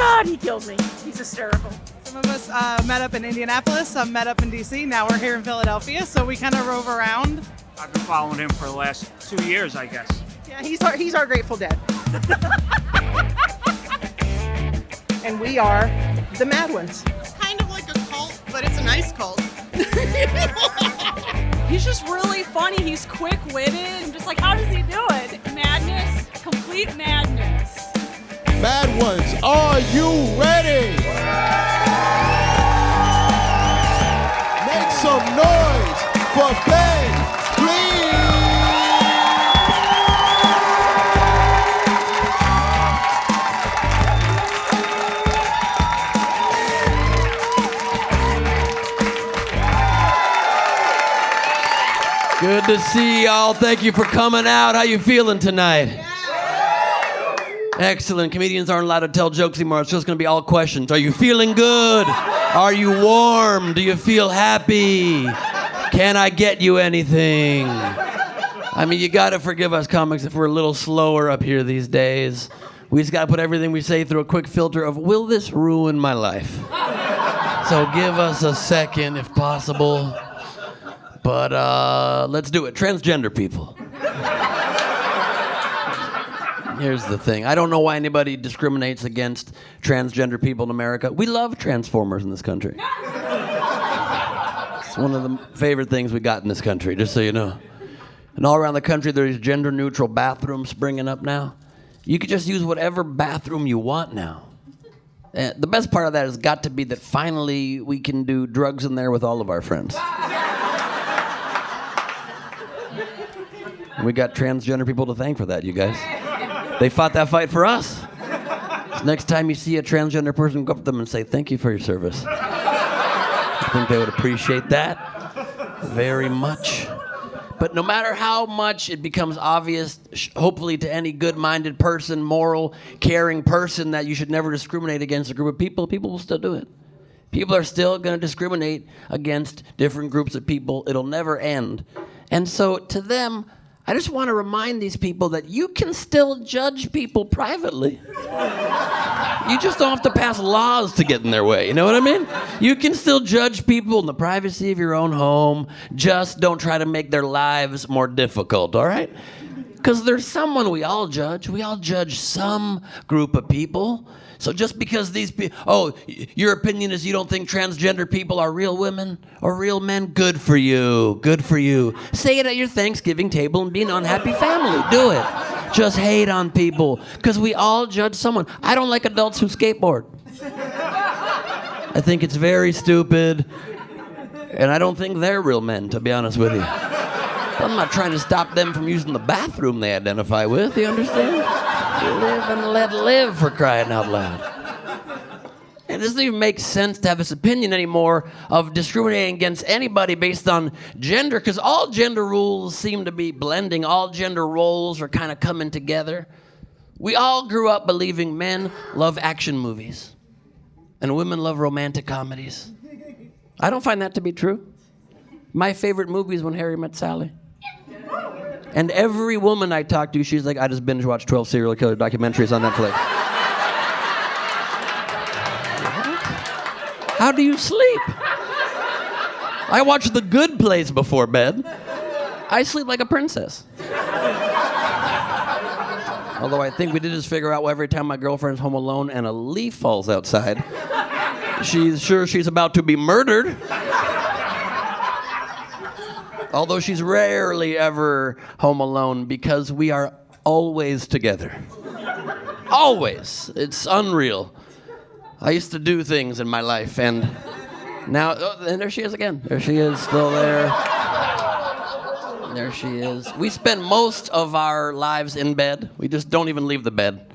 God, he killed me. He's hysterical. Some of us met up in Indianapolis, some met up in DC. Now we're here in Philadelphia, so we kind of rove around. I've been following him for the last 2 years, I guess. Yeah, he's our Grateful Dead. And we are the Mad Ones. It's kind of like a cult, but it's a nice cult. He's just really funny. He's quick-witted. I'm just like, how does he do it? Madness, complete madness. Mad Ones, are you ready? Make some noise for Ben, please. Good to see y'all. Thank you for coming out. How you feeling tonight? Excellent. Comedians aren't allowed to tell jokes anymore. It's just going to be all questions. Are you feeling good? Are you warm? Do you feel happy? Can I get you anything? I mean, you got to forgive us comics if we're a little slower up here these days. We just got to put everything we say through a quick filter of, will this ruin my life? So give us a second if possible. But let's do it. Transgender people. Here's the thing. I don't know why anybody discriminates against transgender people in America. We love Transformers in this country. It's one of the favorite things we got in this country, just so you know. And all around the country, there's gender-neutral bathrooms springing up now. You could just use whatever bathroom you want now. And the best part of that has got to be that finally we can do drugs in there with all of our friends. We got transgender people to thank for that, you guys. They fought that fight for us. So next time you see a transgender person, go up to them and say, thank you for your service. I think they would appreciate that very much. But no matter how much it becomes obvious, hopefully to any good-minded person, moral, caring person, that you should never discriminate against a group of people, people will still do it. People are still going to discriminate against different groups of people. It'll never end. And so to them, I just want to remind these people that you can still judge people privately. You just don't have to pass laws to get in their way, you know what I mean? You can still judge people in the privacy of your own home. Just don't try to make their lives more difficult, all right? Because there's someone we all judge. We all judge some group of people. So just because these people, your opinion is you don't think transgender people are real women or real men? Good for you. Good for you. Say it at your Thanksgiving table and be an unhappy family. Do it. Just hate on people because we all judge someone. I don't like adults who skateboard. I think it's very stupid, and I don't think they're real men, to be honest with you. I'm not trying to stop them from using the bathroom they identify with, you understand? Live and let live, for crying out loud. It doesn't even make sense to have this opinion anymore of discriminating against anybody based on gender, because all gender rules seem to be blending. All gender roles are kind of coming together. We all grew up believing men love action movies and women love romantic comedies. I don't find that to be true. My favorite movie is When Harry Met Sally. And every woman I talk to, she's like, I just binge watched 12 serial killer documentaries on Netflix. How do you sleep? I watch The Good Place before bed. I sleep like a princess. Although I think we did just figure out every time my girlfriend's home alone and a leaf falls outside, she's sure she's about to be murdered. Although she's rarely ever home alone because we are always together. Always. It's unreal. I used to do things in my life, and now, and there she is again. There she is, still there. There she is. We spend most of our lives in bed. We just don't even leave the bed.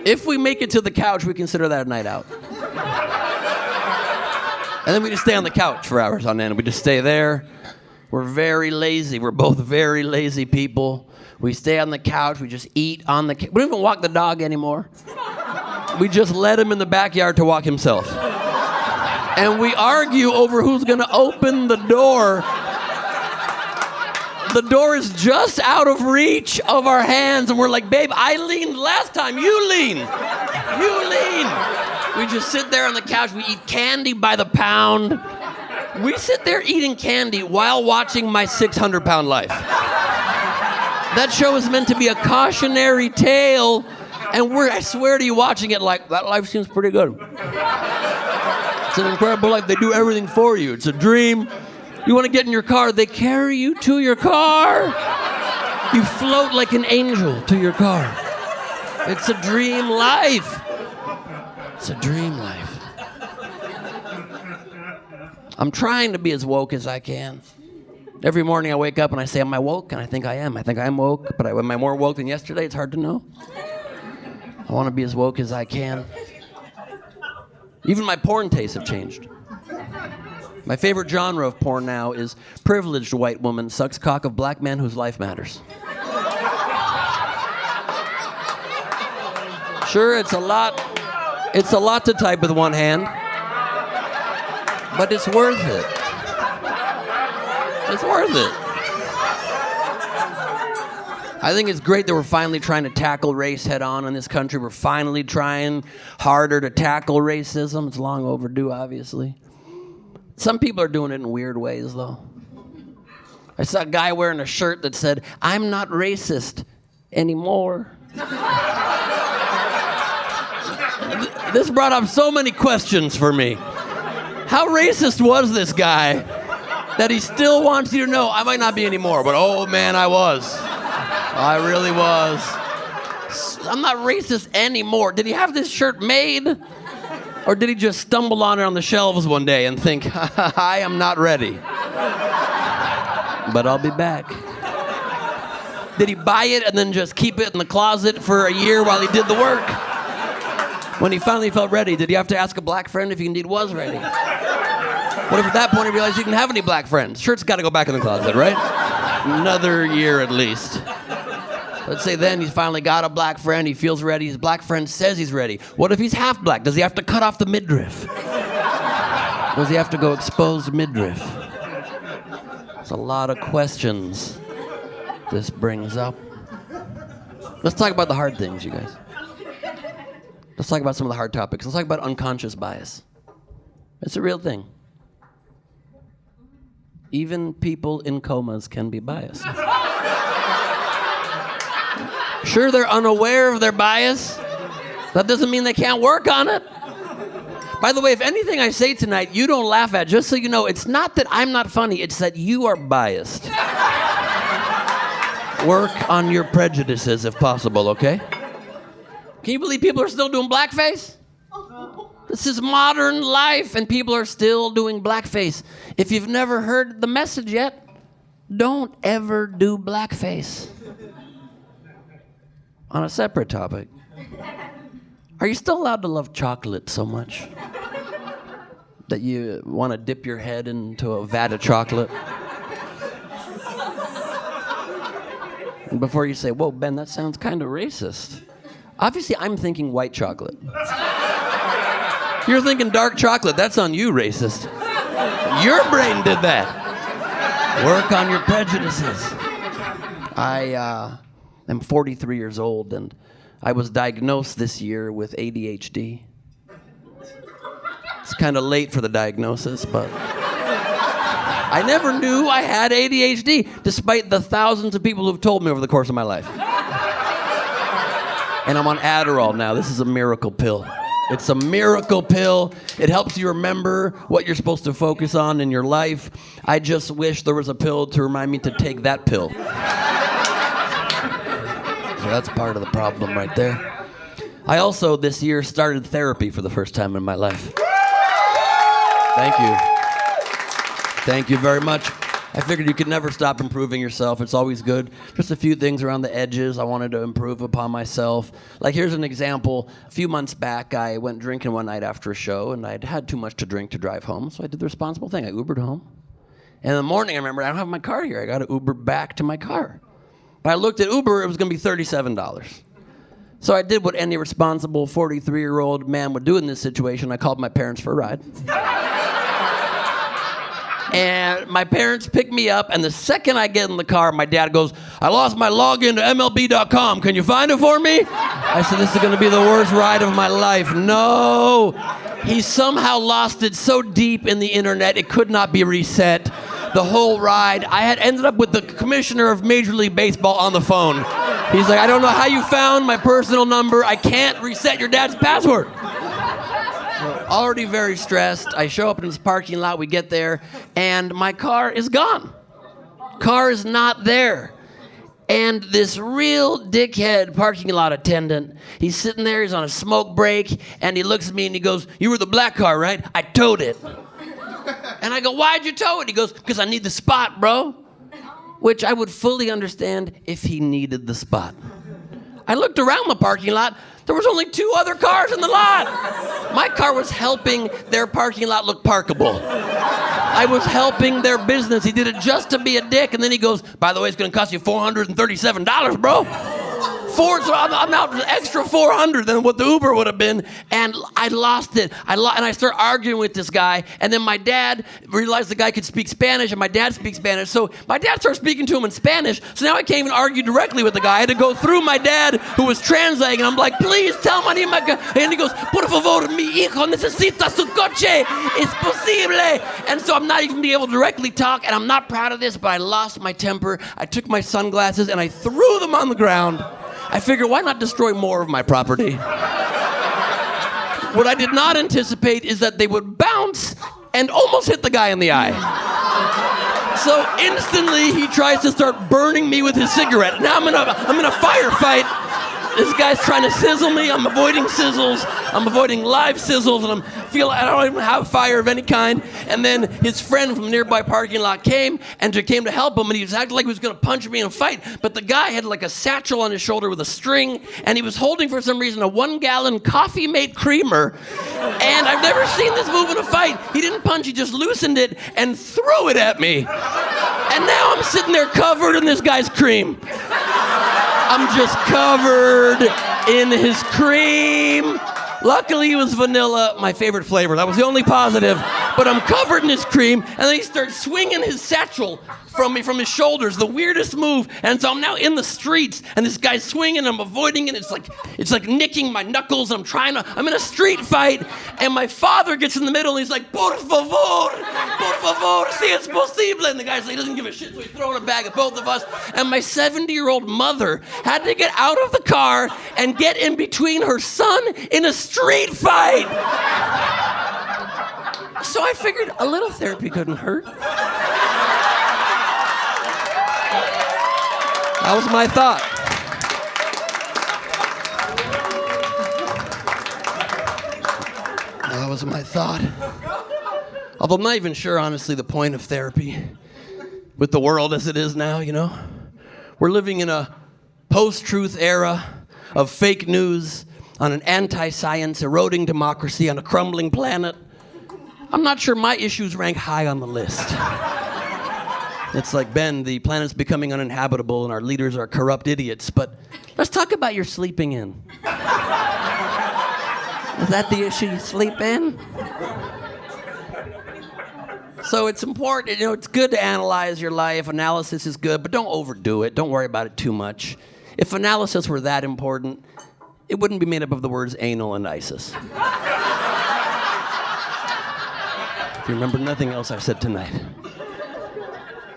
If we make it to the couch, we consider that a night out. And then we just stay on the couch for hours on end. We just stay there. We're very lazy. We're both very lazy people. We stay on the couch. We just eat on the couch. We don't even walk the dog anymore. We just let him in the backyard to walk himself. And we argue over who's going to open the door The door is just out of reach of our hands, and we're like, babe, I leaned last time. You lean. You lean. We just sit there on the couch. We eat candy by the pound. We sit there eating candy while watching My 600-Pound Life. That show is meant to be a cautionary tale, and I swear to you, watching it like, that life seems pretty good. It's an incredible life. They do everything for you. It's a dream. You want to get in your car, they carry you to your car. You float like an angel to your car. It's a dream life. It's a dream life. I'm trying to be as woke as I can. Every morning I wake up and I say, am I woke? And I think I am. I think I am woke, but am I more woke than yesterday? It's hard to know. I want to be as woke as I can. Even my porn tastes have changed. My favorite genre of porn now is privileged white woman sucks cock of black man whose life matters. Sure, it's a lot to type with one hand, but it's worth it. It's worth it. I think it's great that we're finally trying to tackle race head on in this country. We're finally trying harder to tackle racism. It's long overdue, obviously. Some people are doing it in weird ways, though. I saw a guy wearing a shirt that said, I'm not racist anymore. This brought up so many questions for me. How racist was this guy that he still wants you to know, I might not be anymore, but oh man, I was. I really was. I'm not racist anymore. Did he have this shirt made? Or did he just stumble on it on the shelves one day and think, I am not ready, but I'll be back? Did he buy it and then just keep it in the closet for a year while he did the work? When he finally felt ready, did he have to ask a black friend if he indeed was ready? What if at that point he realized he didn't have any black friends? Shirt's got to go back in the closet, right? Another year at least. Let's say then he's finally got a black friend, he feels ready, his black friend says he's ready. What if he's half black? Does he have to cut off the midriff? Does he have to go exposed midriff? There's a lot of questions this brings up. Let's talk about the hard things, you guys. Let's talk about some of the hard topics. Let's talk about unconscious bias. It's a real thing. Even people in comas can be biased. Sure, they're unaware of their bias. That doesn't mean they can't work on it. By the way, if anything I say tonight you don't laugh at, just so you know, it's not that I'm not funny, it's that you are biased. Work on your prejudices if possible, okay? Can you believe people are still doing blackface? This is modern life and people are still doing blackface. If you've never heard the message yet, don't ever do blackface. On a separate topic, are you still allowed to love chocolate so much that you want to dip your head into a vat of chocolate? And before you say, whoa, Ben, that sounds kind of racist. Obviously, I'm thinking white chocolate. You're thinking dark chocolate. That's on you, racist. Your brain did that. Work on your prejudices. I'm 43 years old, and I was diagnosed this year with ADHD. It's kind of late for the diagnosis, but I never knew I had ADHD, despite the thousands of people who've told me over the course of my life. And I'm on Adderall now. This is a miracle pill. It's a miracle pill. It helps you remember what you're supposed to focus on in your life. I just wish there was a pill to remind me to take that pill. So that's part of the problem right there. I also, this year, started therapy for the first time in my life. Thank you. Thank you very much. I figured you could never stop improving yourself. It's always good. Just a few things around the edges I wanted to improve upon myself. Like, here's an example. A few months back, I went drinking one night after a show, and I'd had too much to drink to drive home, so I did the responsible thing. I Ubered home. And in the morning, I remember, I don't have my car here. I got to Uber back to my car. But I looked at Uber, it was going to be $37. So I did what any responsible 43-year-old man would do in this situation. I called my parents for a ride. And my parents pick me up, and the second I get in the car, my dad goes, I lost my login to MLB.com. Can you find it for me? I said, this is going to be the worst ride of my life. No. He somehow lost it so deep in the internet, it could not be reset. The whole ride. I had ended up with the commissioner of Major League Baseball on the phone. He's like, I don't know how you found my personal number. I can't reset your dad's password. Already very stressed. I show up in this parking lot. We get there, and my car is gone. Car is not there. And this real dickhead parking lot attendant, he's sitting there, he's on a smoke break, and he looks at me and he goes, you were the black car, right? I towed it. And I go, why'd you tow it? He goes, because I need the spot, bro. Which I would fully understand if he needed the spot. I looked around the parking lot. There was only 2 other cars in the lot. My car was helping their parking lot look parkable. I was helping their business. He did it just to be a dick. And then he goes, by the way, it's going to cost you $437, bro. So I'm out an extra $400 than what the Uber would have been, and I lost it. And I start arguing with this guy, and then my dad realized the guy could speak Spanish, and my dad speaks Spanish, so my dad starts speaking to him in Spanish, so now I can't even argue directly with the guy. I had to go through my dad, who was translating, and I'm like, please tell me, and he goes, por favor, mi hijo necesita su coche, es posible. And so I'm not even being able to directly talk, and I'm not proud of this, but I lost my temper. I took my sunglasses, and I threw them on the ground. I figured, why not destroy more of my property? What I did not anticipate is that they would bounce and almost hit the guy in the eye. So instantly, he tries to start burning me with his cigarette. Now I'm in a firefight. This guy's trying to sizzle me. I'm avoiding sizzles. I'm avoiding live sizzles, and I don't even have fire of any kind. And then his friend from the nearby parking lot came to help him, and he was acting like he was going to punch me in a fight. But the guy had like a satchel on his shoulder with a string, and he was holding, for some reason, a 1-gallon coffee-mate creamer. And I've never seen this move in a fight. He didn't punch, he just loosened it and threw it at me. And now I'm sitting there covered in this guy's cream. I'm just covered in his cream. Luckily, it was vanilla, my favorite flavor. That was the only positive. But I'm covered in his cream, and then he starts swinging his satchel from me, from his shoulders, the weirdest move. And so I'm now in the streets, and this guy's swinging, and I'm avoiding it. It's like nicking my knuckles. I'm in a street fight, and my father gets in the middle, and he's like, por favor, si es posible. And the guy's like, he doesn't give a shit, so he's throwing a bag at both of us. And my 70-year-old mother had to get out of the car and get in between her son in a street fight. So I figured a little therapy couldn't hurt. That was my thought. That was my thought. Although I'm not even sure, honestly, the point of therapy with the world as it is now, you know? We're living in a post-truth era of fake news on an anti-science, eroding democracy on a crumbling planet. I'm not sure my issues rank high on the list. It's like, Ben, the planet's becoming uninhabitable and our leaders are corrupt idiots, but let's talk about your sleeping in. Is that the issue, you sleep in? So it's important, it's good to analyze your life. Analysis is good, but don't overdo it. Don't worry about it too much. If analysis were that important, it wouldn't be made up of the words anal and ISIS. If you remember nothing else I've said tonight,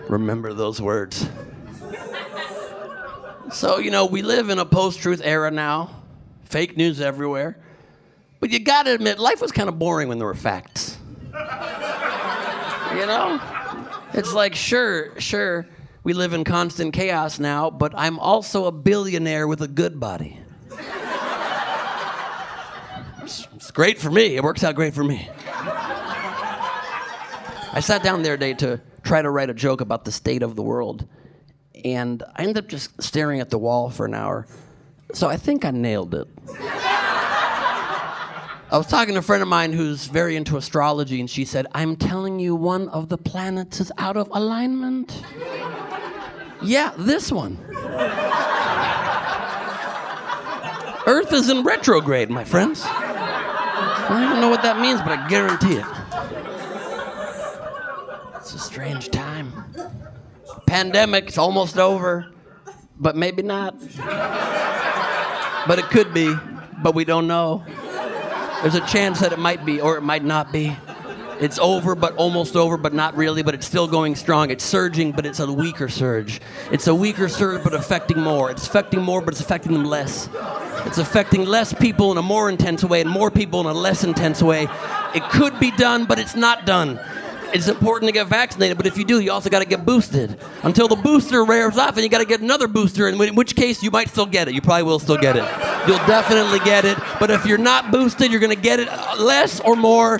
remember those words. So, we live in a post-truth era now. Fake news everywhere. But you gotta admit, life was kind of boring when there were facts. It's like, sure, we live in constant chaos now, but I'm also a billionaire with a good body. It's great for me. It works out great for me. I sat down the other day to try to write a joke about the state of the world, and I ended up just staring at the wall for an hour. So I think I nailed it. I was talking to a friend of mine who's very into astrology, and she said, I'm telling you, one of the planets is out of alignment. Yeah, this one. Earth is in retrograde, my friends. I don't even know what that means, but I guarantee it. It's just strange time. Pandemic's almost over, but maybe not. But it could be, but we don't know. There's a chance that it might be, or it might not be. It's over, but almost over, but not really, but it's still going strong. It's surging, but it's a weaker surge. It's a weaker surge, but affecting more. It's affecting more, but it's affecting them less. It's affecting less people in a more intense way and more people in a less intense way. It could be done, but it's not done. It's important to get vaccinated, but if you do, you also got to get boosted. Until the booster wears off, and you got to get another booster, in which case you might still get it. You probably will still get it. You'll definitely get it, but if you're not boosted, you're going to get it less or more.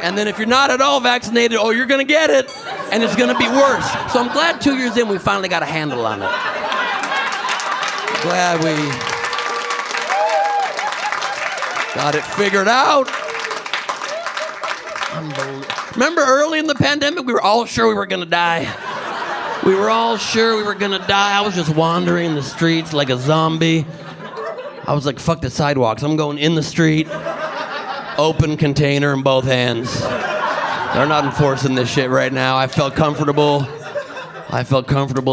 And then if you're not at all vaccinated, you're going to get it, and it's going to be worse. So I'm glad 2 years in we finally got a handle on it. Glad we got it figured out. Remember early in the pandemic, we were all sure we were going to die. We were all sure we were going to die. I was just wandering the streets like a zombie. I was like, fuck the sidewalks. I'm going in the street. Open container in both hands. They're not enforcing this shit right now. I felt comfortable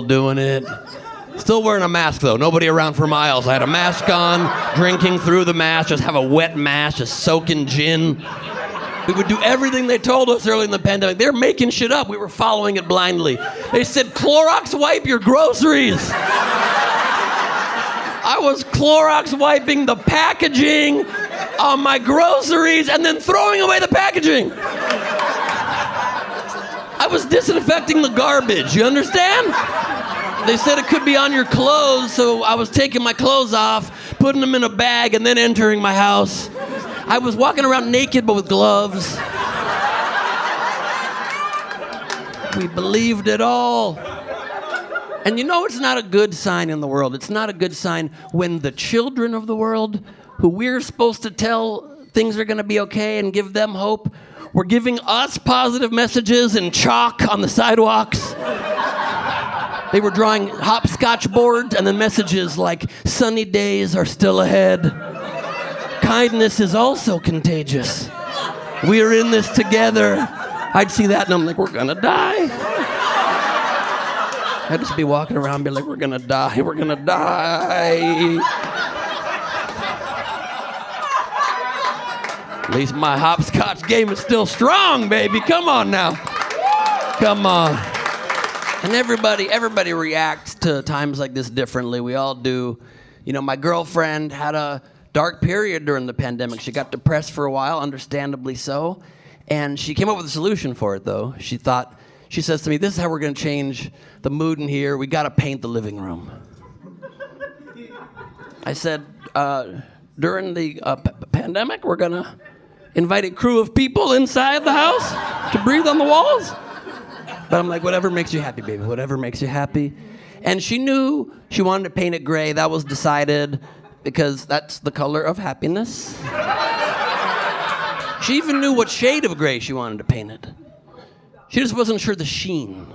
doing it. Still wearing a mask though, nobody around for miles. I had a mask on, drinking through the mask, just have a wet mask, just soaking gin. We would do everything they told us early in the pandemic. They were making shit up, we were following it blindly. They said, Clorox wipe your groceries. I was Clorox wiping the packaging on my groceries and then throwing away the packaging. I was disinfecting the garbage, you understand? They said it could be on your clothes, so I was taking my clothes off, putting them in a bag, and then entering my house. I was walking around naked, but with gloves. We believed it all. And you know it's not a good sign in the world. It's not a good sign when the children of the world, who we're supposed to tell things are going to be okay and give them hope, were giving us positive messages in chalk on the sidewalks. They were drawing hopscotch boards and then messages like, sunny days are still ahead. Kindness is also contagious. We're in this together. I'd see that and I'm like, we're going to die. I'd just be walking around and be like, we're going to die, we're going to die. At least my hopscotch game is still strong, baby. Come on now. Come on. And everybody reacts to times like this differently. We all do. You know, my girlfriend had a dark period during the pandemic. She got depressed for a while, understandably so. And she came up with a solution for it, though. She says to me, this is how we're going to change the mood in here. We got to paint the living room. I said, during the pandemic, we're going to invite a crew of people inside the house to breathe on the walls. But I'm like, whatever makes you happy, baby, whatever makes you happy. And she knew she wanted to paint it gray. That was decided because that's the color of happiness. She even knew what shade of gray she wanted to paint it. She just wasn't sure the sheen.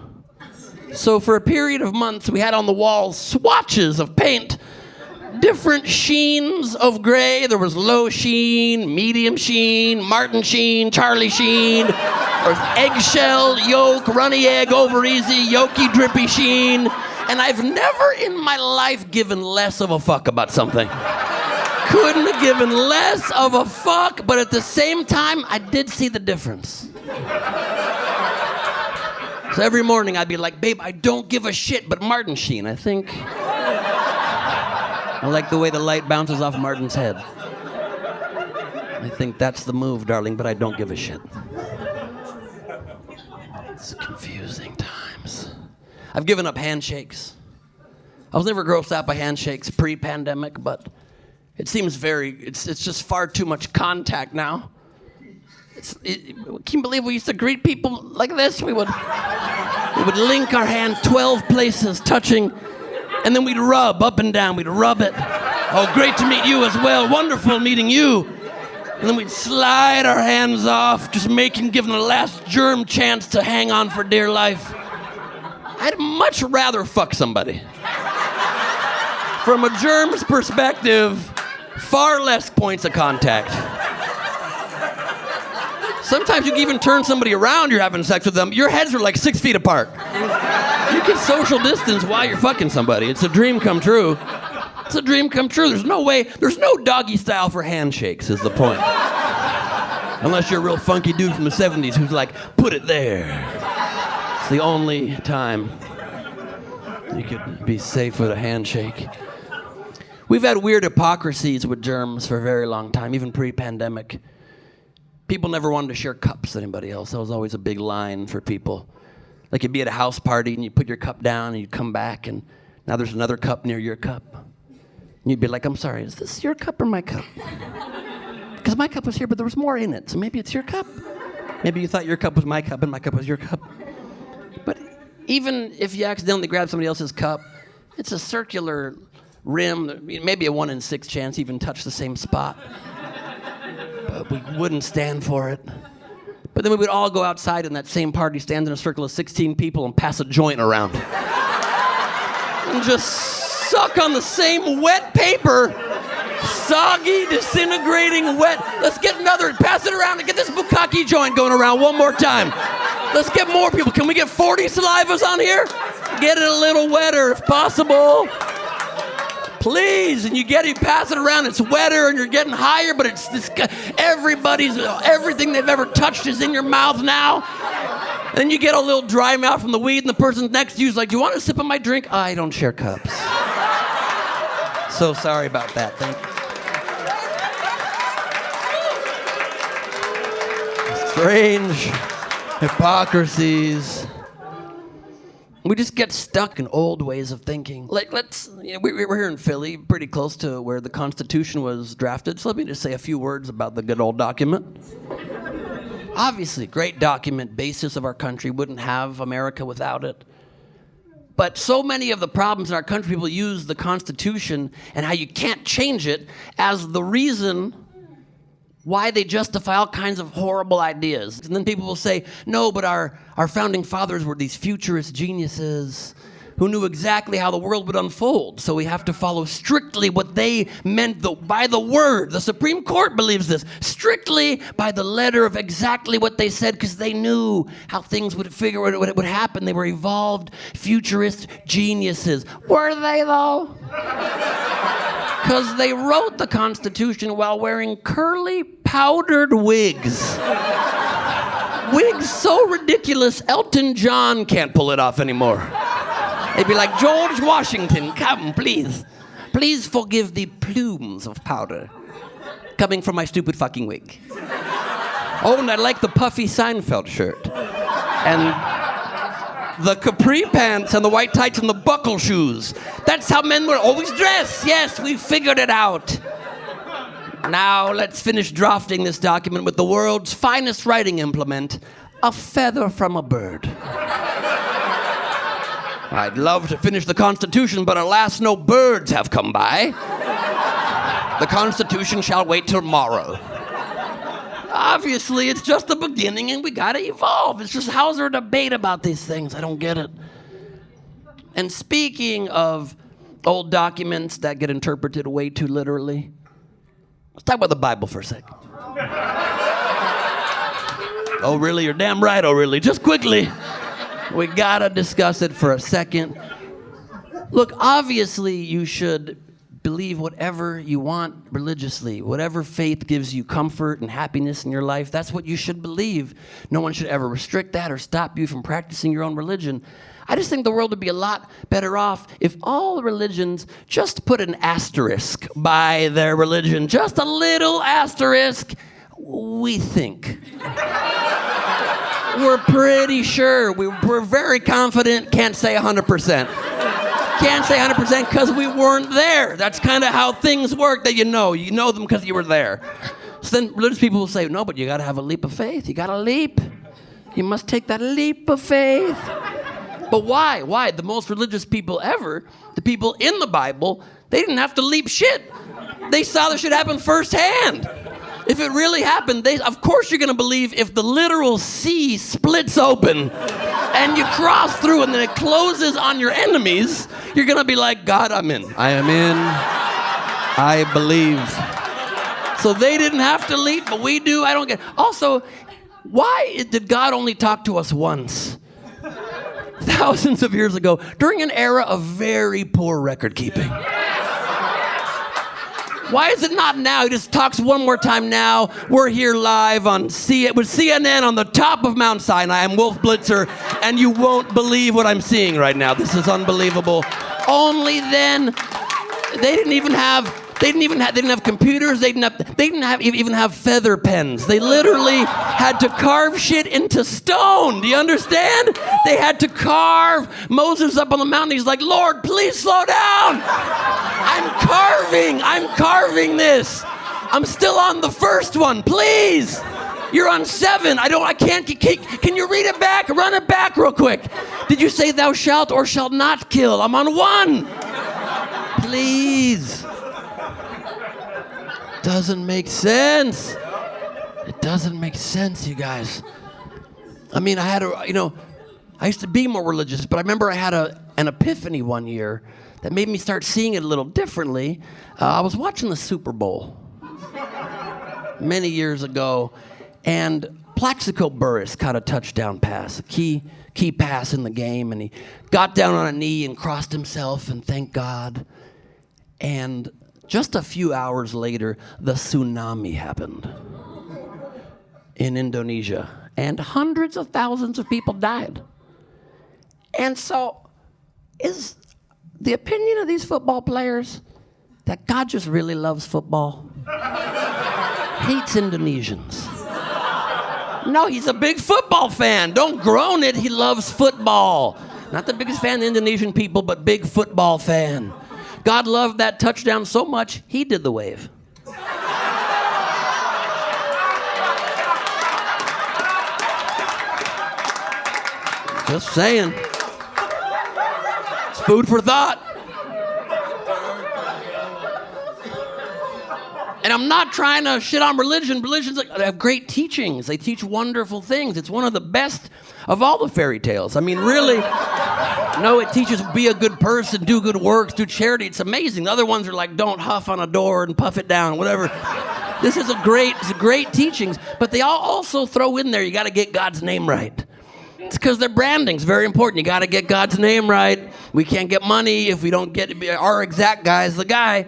So for a period of months, we had on the walls swatches of paint, different sheens of gray. There was low sheen, medium sheen, Martin sheen, Charlie sheen, or eggshell, yolk, runny egg, over easy, yolky, drippy sheen. And I've never in my life given less of a fuck about something. Couldn't have given less of a fuck, but at the same time, I did see the difference. So every morning I'd be like, babe, I don't give a shit, but Martin sheen, I think. I like the way the light bounces off Martin's head. I think that's the move, darling, but I don't give a shit. It's confusing times. I've given up handshakes. I was never grossed out by handshakes pre-pandemic, but it seems it's just far too much contact now. Can you believe we used to greet people like this? We would link our hands 12 places, touching, and then we'd rub up and down. We'd rub it. Oh, great to meet you as well. Wonderful meeting you. And then we'd slide our hands off, just giving the last germ chance to hang on for dear life. I'd much rather fuck somebody. From a germ's perspective, far less points of contact. Sometimes you can even turn somebody around, you're having sex with them. Your heads are like 6 feet apart. You can social distance while you're fucking somebody. It's a dream come true. It's a dream come true. There's no doggy style for handshakes is the point. Unless you're a real funky dude from the 70s who's like, put it there. It's the only time you could be safe with a handshake. We've had weird hypocrisies with germs for a very long time, even pre-pandemic. People never wanted to share cups with anybody else. That was always a big line for people. Like you'd be at a house party and you'd put your cup down and you'd come back and now there's another cup near your cup. And you'd be like, I'm sorry, is this your cup or my cup? Because my cup was here, but there was more in it, so maybe it's your cup. Maybe you thought your cup was my cup and my cup was your cup. But even if you accidentally grab somebody else's cup, it's a circular rim, maybe a 1 in 6 chance you even touch the same spot. But we wouldn't stand for it. But then we would all go outside in that same party, stand in a circle of 16 people and pass a joint around. And just suck on the same wet paper, soggy, disintegrating wet. Let's get another, pass it around and get this bukkake joint going around one more time. Let's get more people. Can we get 40 salivas on here? Get it a little wetter if possible. Please, and you pass it around, it's wetter and you're getting higher, but it's this, everything they've ever touched is in your mouth now. And then you get a little dry mouth from the weed and the person next to you is like, do you want a sip of my drink? I don't share cups. So sorry about that, thank you. Strange hypocrisies. We just get stuck in old ways of thinking. Like, we're here in Philly, pretty close to where the Constitution was drafted, so let me just say a few words about the good old document. Obviously, great document, basis of our country, wouldn't have America without it. But so many of the problems in our country, people use the Constitution and how you can't change it as the reason why they justify all kinds of horrible ideas. And then people will say, no, but our founding fathers were these futurist geniuses who knew exactly how the world would unfold. So we have to follow strictly what they meant by the word. The Supreme Court believes this. Strictly by the letter of exactly what they said because they knew how things would would happen. They were evolved futurist geniuses. Were they though? Because they wrote the Constitution while wearing curly, powdered wigs. Wigs so ridiculous, Elton John can't pull it off anymore. They'd be like, George Washington, come, please. Please forgive the plumes of powder coming from my stupid fucking wig. Oh, and I like the puffy Seinfeld shirt. And the capri pants and the white tights and the buckle shoes. That's how men were always dressed. Yes, we figured it out. Now let's finish drafting this document with the world's finest writing implement, a feather from a bird. I'd love to finish the Constitution, but alas, no birds have come by. The Constitution shall wait till tomorrow. Obviously, it's just the beginning and we gotta evolve. It's just, how's there a debate about these things? I don't get it. And speaking of old documents that get interpreted way too literally, let's talk about the Bible for a second. Oh, really? You're damn right, oh, really? Just quickly. We gotta discuss it for a second. Look, obviously you should believe whatever you want religiously. Whatever faith gives you comfort and happiness in your life, that's what you should believe. No one should ever restrict that or stop you from practicing your own religion. I just think the world would be a lot better off if all religions just put an asterisk by their religion. Just a little asterisk. We think. We're pretty sure. We're very confident. Can't say 100%. Can't say 100% because we weren't there. That's kind of how things work that you know. You know them because you were there. So then religious people will say, no, but you got to have a leap of faith. You got to leap. You must take that leap of faith. But why? Why? The most religious people ever, the people in the Bible, they didn't have to leap shit. They saw the shit happen firsthand. If it really happened, of course you're going to believe if the literal sea splits open and you cross through and then it closes on your enemies, you're going to be like, God, I'm in. I am in. I believe. So they didn't have to leap, but we do. I don't get. Also, Why did God only talk to us once? Thousands of years ago, during an era of very poor record keeping. Why is it not now? He just talks one more time now. We're here live on with CNN on the top of Mount Sinai. I'm Wolf Blitzer, and you won't believe what I'm seeing right now. This is unbelievable. Only then, they didn't have computers. They didn't even have feather pens. They literally had to carve shit into stone. Do you understand? They had to carve Moses up on the mountain. He's like, Lord, please slow down. I'm carving this. I'm still on the first one, please. You're on 7. I can't. Can you read it back? Run it back real quick. Did you say thou shalt or shalt not kill? I'm on 1. Please. Doesn't make sense. It doesn't make sense, you guys. I mean, I used to be more religious, but I remember I had an epiphany one year that made me start seeing it a little differently. I was watching the Super Bowl many years ago, and Plaxico Burress caught a touchdown pass, a key pass in the game, and he got down on a knee and crossed himself and thanked God. And just a few hours later, the tsunami happened in Indonesia, and hundreds of thousands of people died. And so, is the opinion of these football players that God just really loves football? Hates Indonesians. No, he's a big football fan. Don't groan it, he loves football. Not the biggest fan of the Indonesian people, but big football fan. God loved that touchdown so much, he did the wave. Just saying. It's food for thought. And I'm not trying to shit on religion. They have great teachings. They teach wonderful things. It's one of the best of all the fairy tales. I mean, really. No, it teaches be a good person, do good works, do charity. It's amazing. The other ones are like, don't huff on a door and puff it down, whatever. This is great teachings. But they all also throw in there, you got to get God's name right. It's because their branding's very important. You got to get God's name right. We can't get money if we don't get our exact guy is the guy.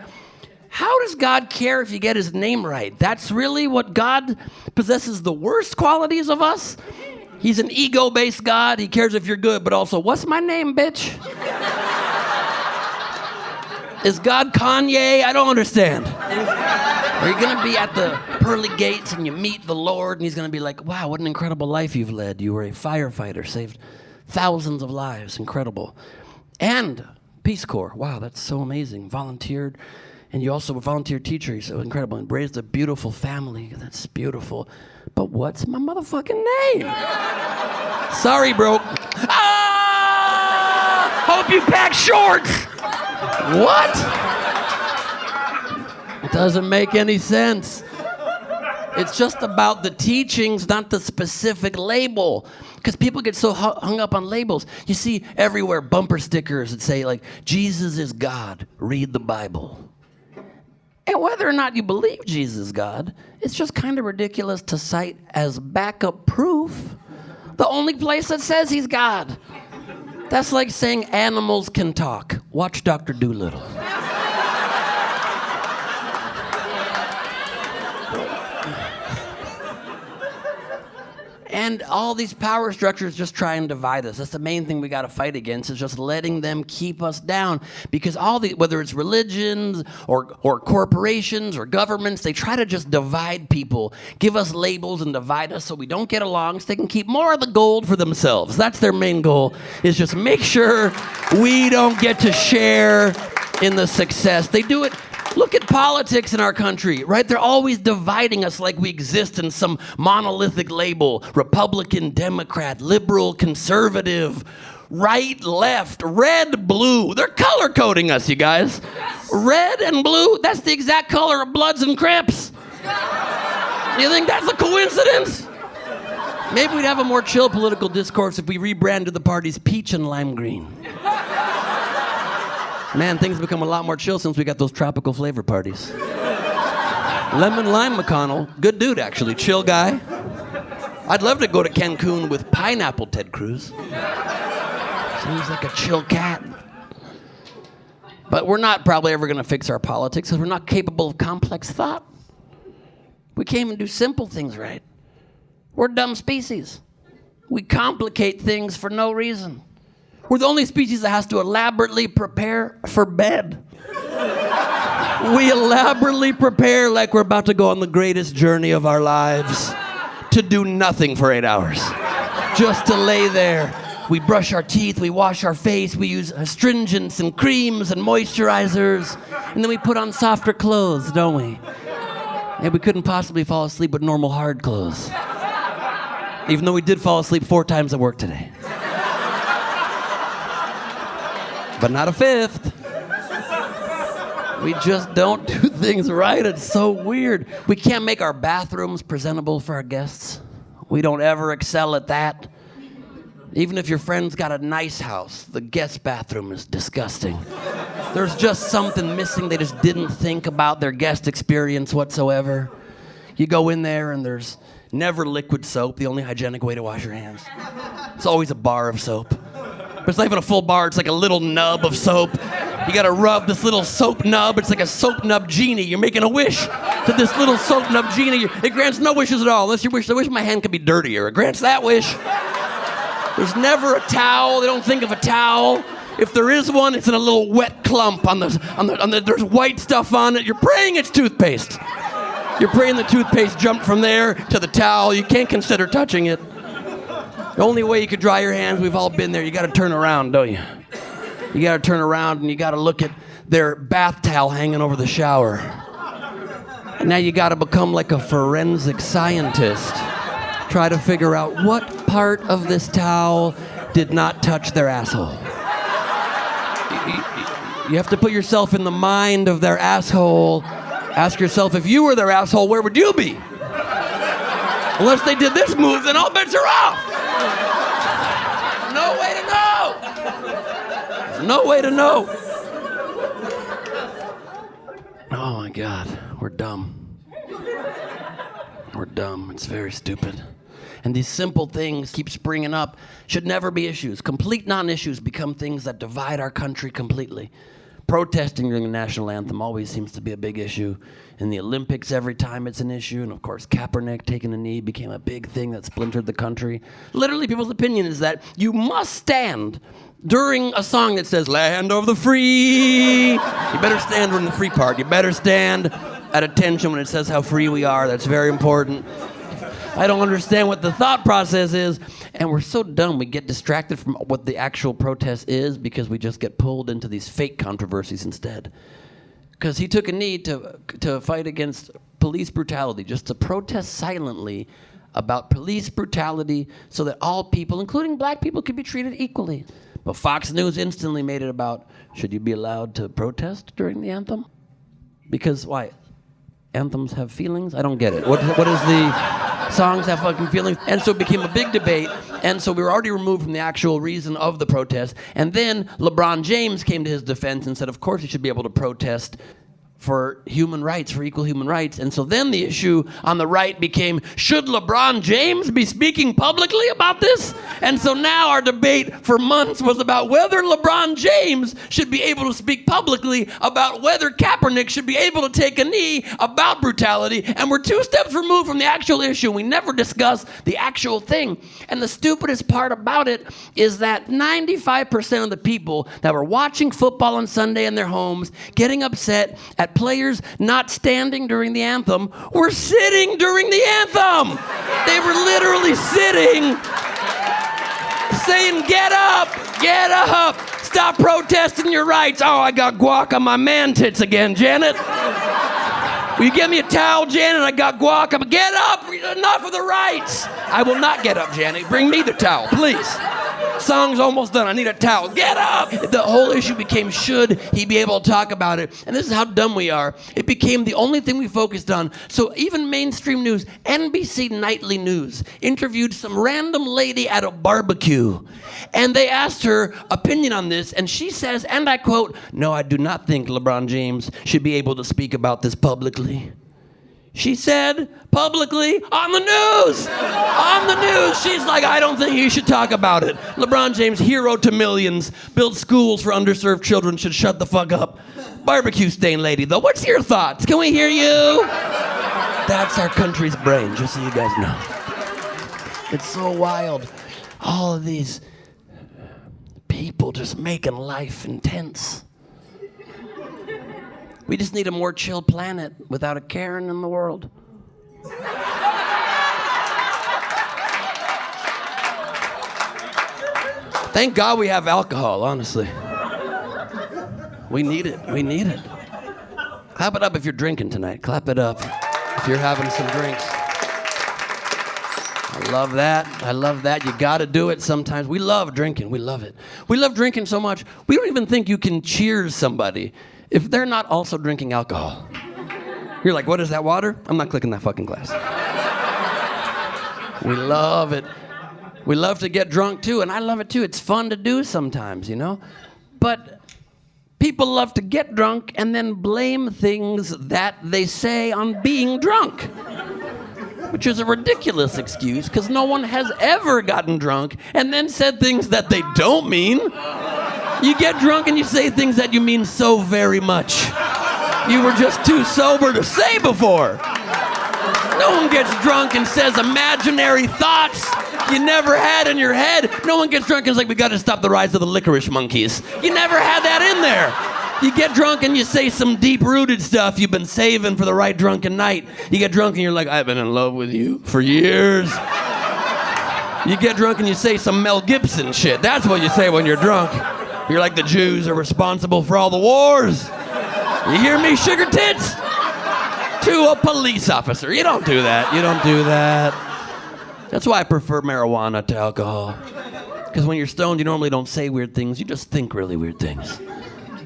How does God care if you get his name right? That's really what God possesses the worst qualities of us? He's an ego-based God. He cares if you're good, but also, what's my name, bitch? Is God Kanye? I don't understand. Are you going to be at the pearly gates and you meet the Lord and he's going to be like, wow, what an incredible life you've led. You were a firefighter, saved thousands of lives. Incredible. And Peace Corps. Wow, that's so amazing. Volunteered. And you also were a volunteer teacher. You're so incredible. And raised a beautiful family. That's beautiful. But what's my motherfucking name? Sorry, bro. Hope you pack shorts. What? It doesn't make any sense. It's just about the teachings, not the specific label. Because people get so hung up on labels. You see everywhere bumper stickers that say, like, Jesus is God, read the Bible. And whether or not you believe Jesus is God, it's just kind of ridiculous to cite as backup proof the only place that says he's God. That's like saying animals can talk. Watch Dr. Dolittle. And all these power structures just try and divide us. That's the main thing we got to fight against, is just letting them keep us down. Because whether it's religions or corporations or governments, they try to just divide people, give us labels and divide us so we don't get along, so they can keep more of the gold for themselves. That's their main goal, is just make sure we don't get to share in the success. They do it. Look at politics in our country, right? They're always dividing us like we exist in some monolithic label. Republican, Democrat, liberal, conservative, right, left, red, blue. They're color coding us, you guys. Red and blue, that's the exact color of Bloods and Crips. You think that's a coincidence? Maybe we'd have a more chill political discourse if we rebranded the parties peach and lime green. Man, things have become a lot more chill since we got those tropical flavor parties. Lemon Lime McConnell, good dude actually, chill guy. I'd love to go to Cancun with pineapple Ted Cruz. Seems like a chill cat. But we're not probably ever going to fix our politics because we're not capable of complex thought. We can't even do simple things right. We're a dumb species. We complicate things for no reason. We're the only species that has to elaborately prepare for bed. We elaborately prepare like we're about to go on the greatest journey of our lives to do nothing for 8 hours. Just to lay there. We brush our teeth, we wash our face, we use astringents and creams and moisturizers, and then we put on softer clothes, don't we? And we couldn't possibly fall asleep with normal hard clothes. Even though we did fall asleep 4 times at work today. But not a 5th. We just don't do things right. It's so weird. We can't make our bathrooms presentable for our guests. We don't ever excel at that. Even if your friend's got a nice house, the guest bathroom is disgusting. There's just something missing. They just didn't think about their guest experience whatsoever. You go in there and there's never liquid soap, the only hygienic way to wash your hands. It's always a bar of soap. But it's not even a full bar, it's like a little nub of soap. You gotta rub this little soap nub. It's like a soap nub genie. You're making a wish to this little soap nub genie. It grants no wishes at all, unless you wish, I wish my hand could be dirtier. It grants that wish. There's never a towel. They don't think of a towel. If there is one, it's in a little wet clump on the there's white stuff on it. You're praying it's toothpaste. You're praying the toothpaste jumped from there to the towel. You can't consider touching it. The only way you could dry your hands, we've all been there, you gotta turn around, don't you? You gotta turn around and you gotta look at their bath towel hanging over the shower. And now you gotta become like a forensic scientist. Try to figure out what part of this towel did not touch their asshole. You have to put yourself in the mind of their asshole. Ask yourself, if you were their asshole, where would you be? Unless they did this move, then all bets are off. No way to know. There's no way to know. Oh my God, we're dumb. We're dumb. It's very stupid. And these simple things keep springing up. Should never be issues. Complete non-issues become things that divide our country completely. Protesting during the national anthem always seems to be a big issue. In the Olympics, every time it's an issue. And of course, Kaepernick taking a knee became a big thing that splintered the country. Literally, people's opinion is that you must stand during a song that says, "Land of the free." You better stand during the free part. You better stand at attention when it says how free we are. That's very important. I don't understand what the thought process is, and we're so dumb we get distracted from what the actual protest is because we just get pulled into these fake controversies instead. Because he took a knee to fight against police brutality, just to protest silently about police brutality so that all people, including black people, could be treated equally. But Fox News instantly made it about, should you be allowed to protest during the anthem? Because why? Anthems have feelings? I don't get it. What is the... Songs have fucking feelings. And so it became a big debate. And so we were already removed from the actual reason of the protest. And then LeBron James came to his defense and said, of course he should be able to protest for human rights, for equal human rights. And so then the issue on the right became, should LeBron James be speaking publicly about this? And so now our debate for months was about whether LeBron James should be able to speak publicly about whether Kaepernick should be able to take a knee about brutality. And we're 2 steps removed from the actual issue. We never discuss the actual thing. And the stupidest part about it is that 95% of the people that were watching football on Sunday in their homes, getting upset at players not standing during the anthem, were sitting during the anthem. They were literally sitting, saying, get up, stop protesting your rights. Oh, I got guac on my man tits again, Janet. Will you get me a towel, Janet? I got guac. Get up, enough of the rights. I will not get up, Janet. Bring me the towel, please. Song's almost done. I need a towel. Get up! The whole issue became, should he be able to talk about it? And this is how dumb we are. It became the only thing we focused on. So even mainstream news, NBC Nightly News, interviewed some random lady at a barbecue. And they asked her opinion on this, and she says, and I quote, "No, I do not think LeBron James should be able to speak about this publicly." She said publicly on the news. On the news, she's like, I don't think you should talk about it. LeBron James, hero to millions, built schools for underserved children, should shut the fuck up. Barbecue stain lady, though, what's your thoughts? Can we hear you? That's our country's brain, just so you guys know. It's so wild. All of these people just making life intense. We just need a more chill planet without a Karen in the world. Thank God we have alcohol, honestly. We need it. We need it. Clap it up if you're drinking tonight. Clap it up if you're having some drinks. I love that. I love that. You gotta do it sometimes. We love drinking. We love it. We love drinking so much, we don't even think you can cheers somebody if they're not also drinking alcohol. You're like, what is that, water? I'm not clicking that fucking glass. We love it. We love to get drunk too, and I love it too. It's fun to do sometimes, you know? But people love to get drunk and then blame things that they say on being drunk, which is a ridiculous excuse because no one has ever gotten drunk and then said things that they don't mean. You get drunk and you say things that you mean so very much. You were just too sober to say before. No one gets drunk and says imaginary thoughts you never had in your head. No one gets drunk and is like, we gotta stop the rise of the licorice monkeys. You never had that in there. You get drunk and you say some deep-rooted stuff you've been saving for the right drunken night. You get drunk and you're like, I've been in love with you for years. You get drunk and you say some Mel Gibson shit. That's what you say when you're drunk. You're like, the Jews are responsible for all the wars. You hear me, sugar tits? To a police officer. You don't do that. You don't do that. That's why I prefer marijuana to alcohol. Because when you're stoned, you normally don't say weird things. You just think really weird things.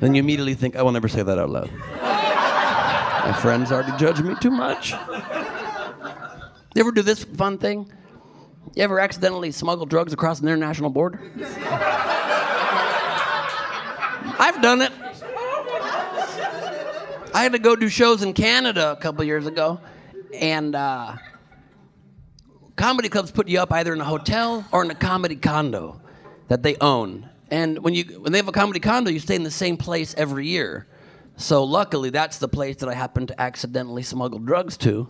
Then you immediately think, I will never say that out loud. My friends already judge me too much. You ever do this fun thing? You ever accidentally smuggle drugs across an international border? I've done it. I had to go do shows in Canada a couple years ago, and comedy clubs put you up either in a hotel or in a comedy condo that they own. And when they have a comedy condo, you stay in the same place every year. So luckily, that's the place that I happened to accidentally smuggle drugs to,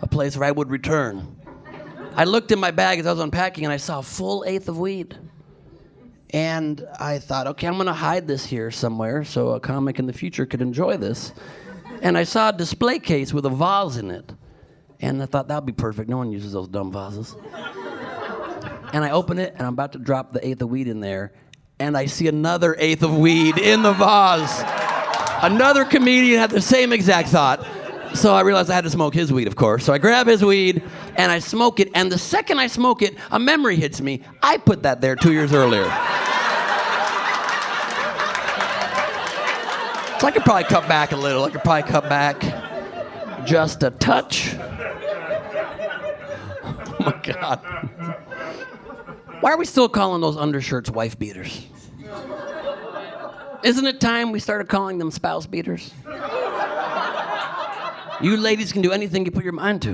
a place where I would return. I looked in my bag as I was unpacking, and I saw a full eighth of weed. And I thought, okay, I'm gonna hide this here somewhere so a comic in the future could enjoy this. And I saw a display case with a vase in it. And I thought, that'd be perfect. No one uses those dumb vases. And I open it, and I'm about to drop the eighth of weed in there, and I see another eighth of weed in the vase. Another comedian had the same exact thought. So I realized I had to smoke his weed, of course. So I grab his weed, and I smoke it, and the second I smoke it, a memory hits me. I put that there 2 years earlier. So I could probably cut back a little. I could probably cut back just a touch. Oh my God. Why are we still calling those undershirts wife beaters? Isn't it time we started calling them spouse beaters? You ladies can do anything you put your mind to.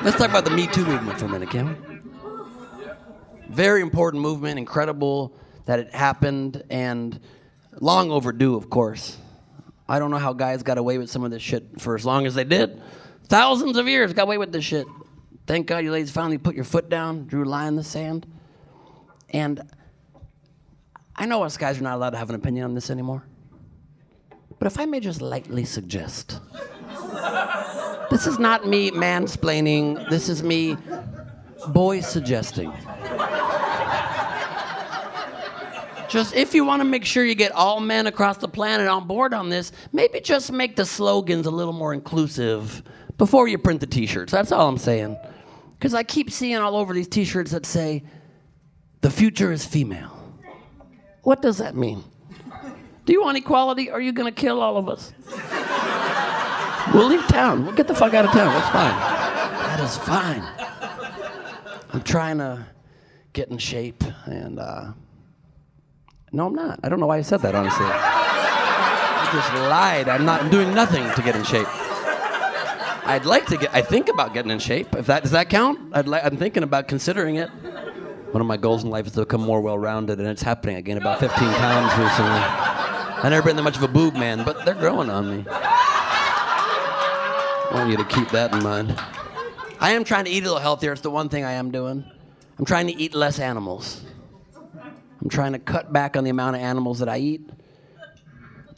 Let's talk about the Me Too movement for a minute, can we? Very important movement, incredible that it happened, and long overdue, of course. I don't know how guys got away with some of this shit for as long as they did. Thousands of years got away with this shit. Thank God you ladies finally put your foot down, drew a line in the sand. And I know us guys are not allowed to have an opinion on this anymore. But if I may just lightly suggest, this is not me mansplaining, this is me boy suggesting. Just if you want to make sure you get all men across the planet on board on this, maybe just make the slogans a little more inclusive before you print the t-shirts. That's all I'm saying. Because I keep seeing all over these t-shirts that say, the future is female. What does that mean? Do you want equality, or are you going to kill all of us? We'll leave town. We'll get the fuck out of town. That's fine. That is fine. I'm trying to get in shape, and no, I'm not. I don't know why I said that, honestly. just lied. I'm doing nothing to get in shape. I think about getting in shape. Does that count? I'm thinking about considering it. One of my goals in life is to become more well-rounded, and it's happening. I gained about 15 pounds recently. I've never been that much of a boob man, but they're growing on me. I want you to keep that in mind. I am trying to eat a little healthier. It's the one thing I am doing. I'm trying to eat less animals. I'm trying to cut back on the amount of animals that I eat.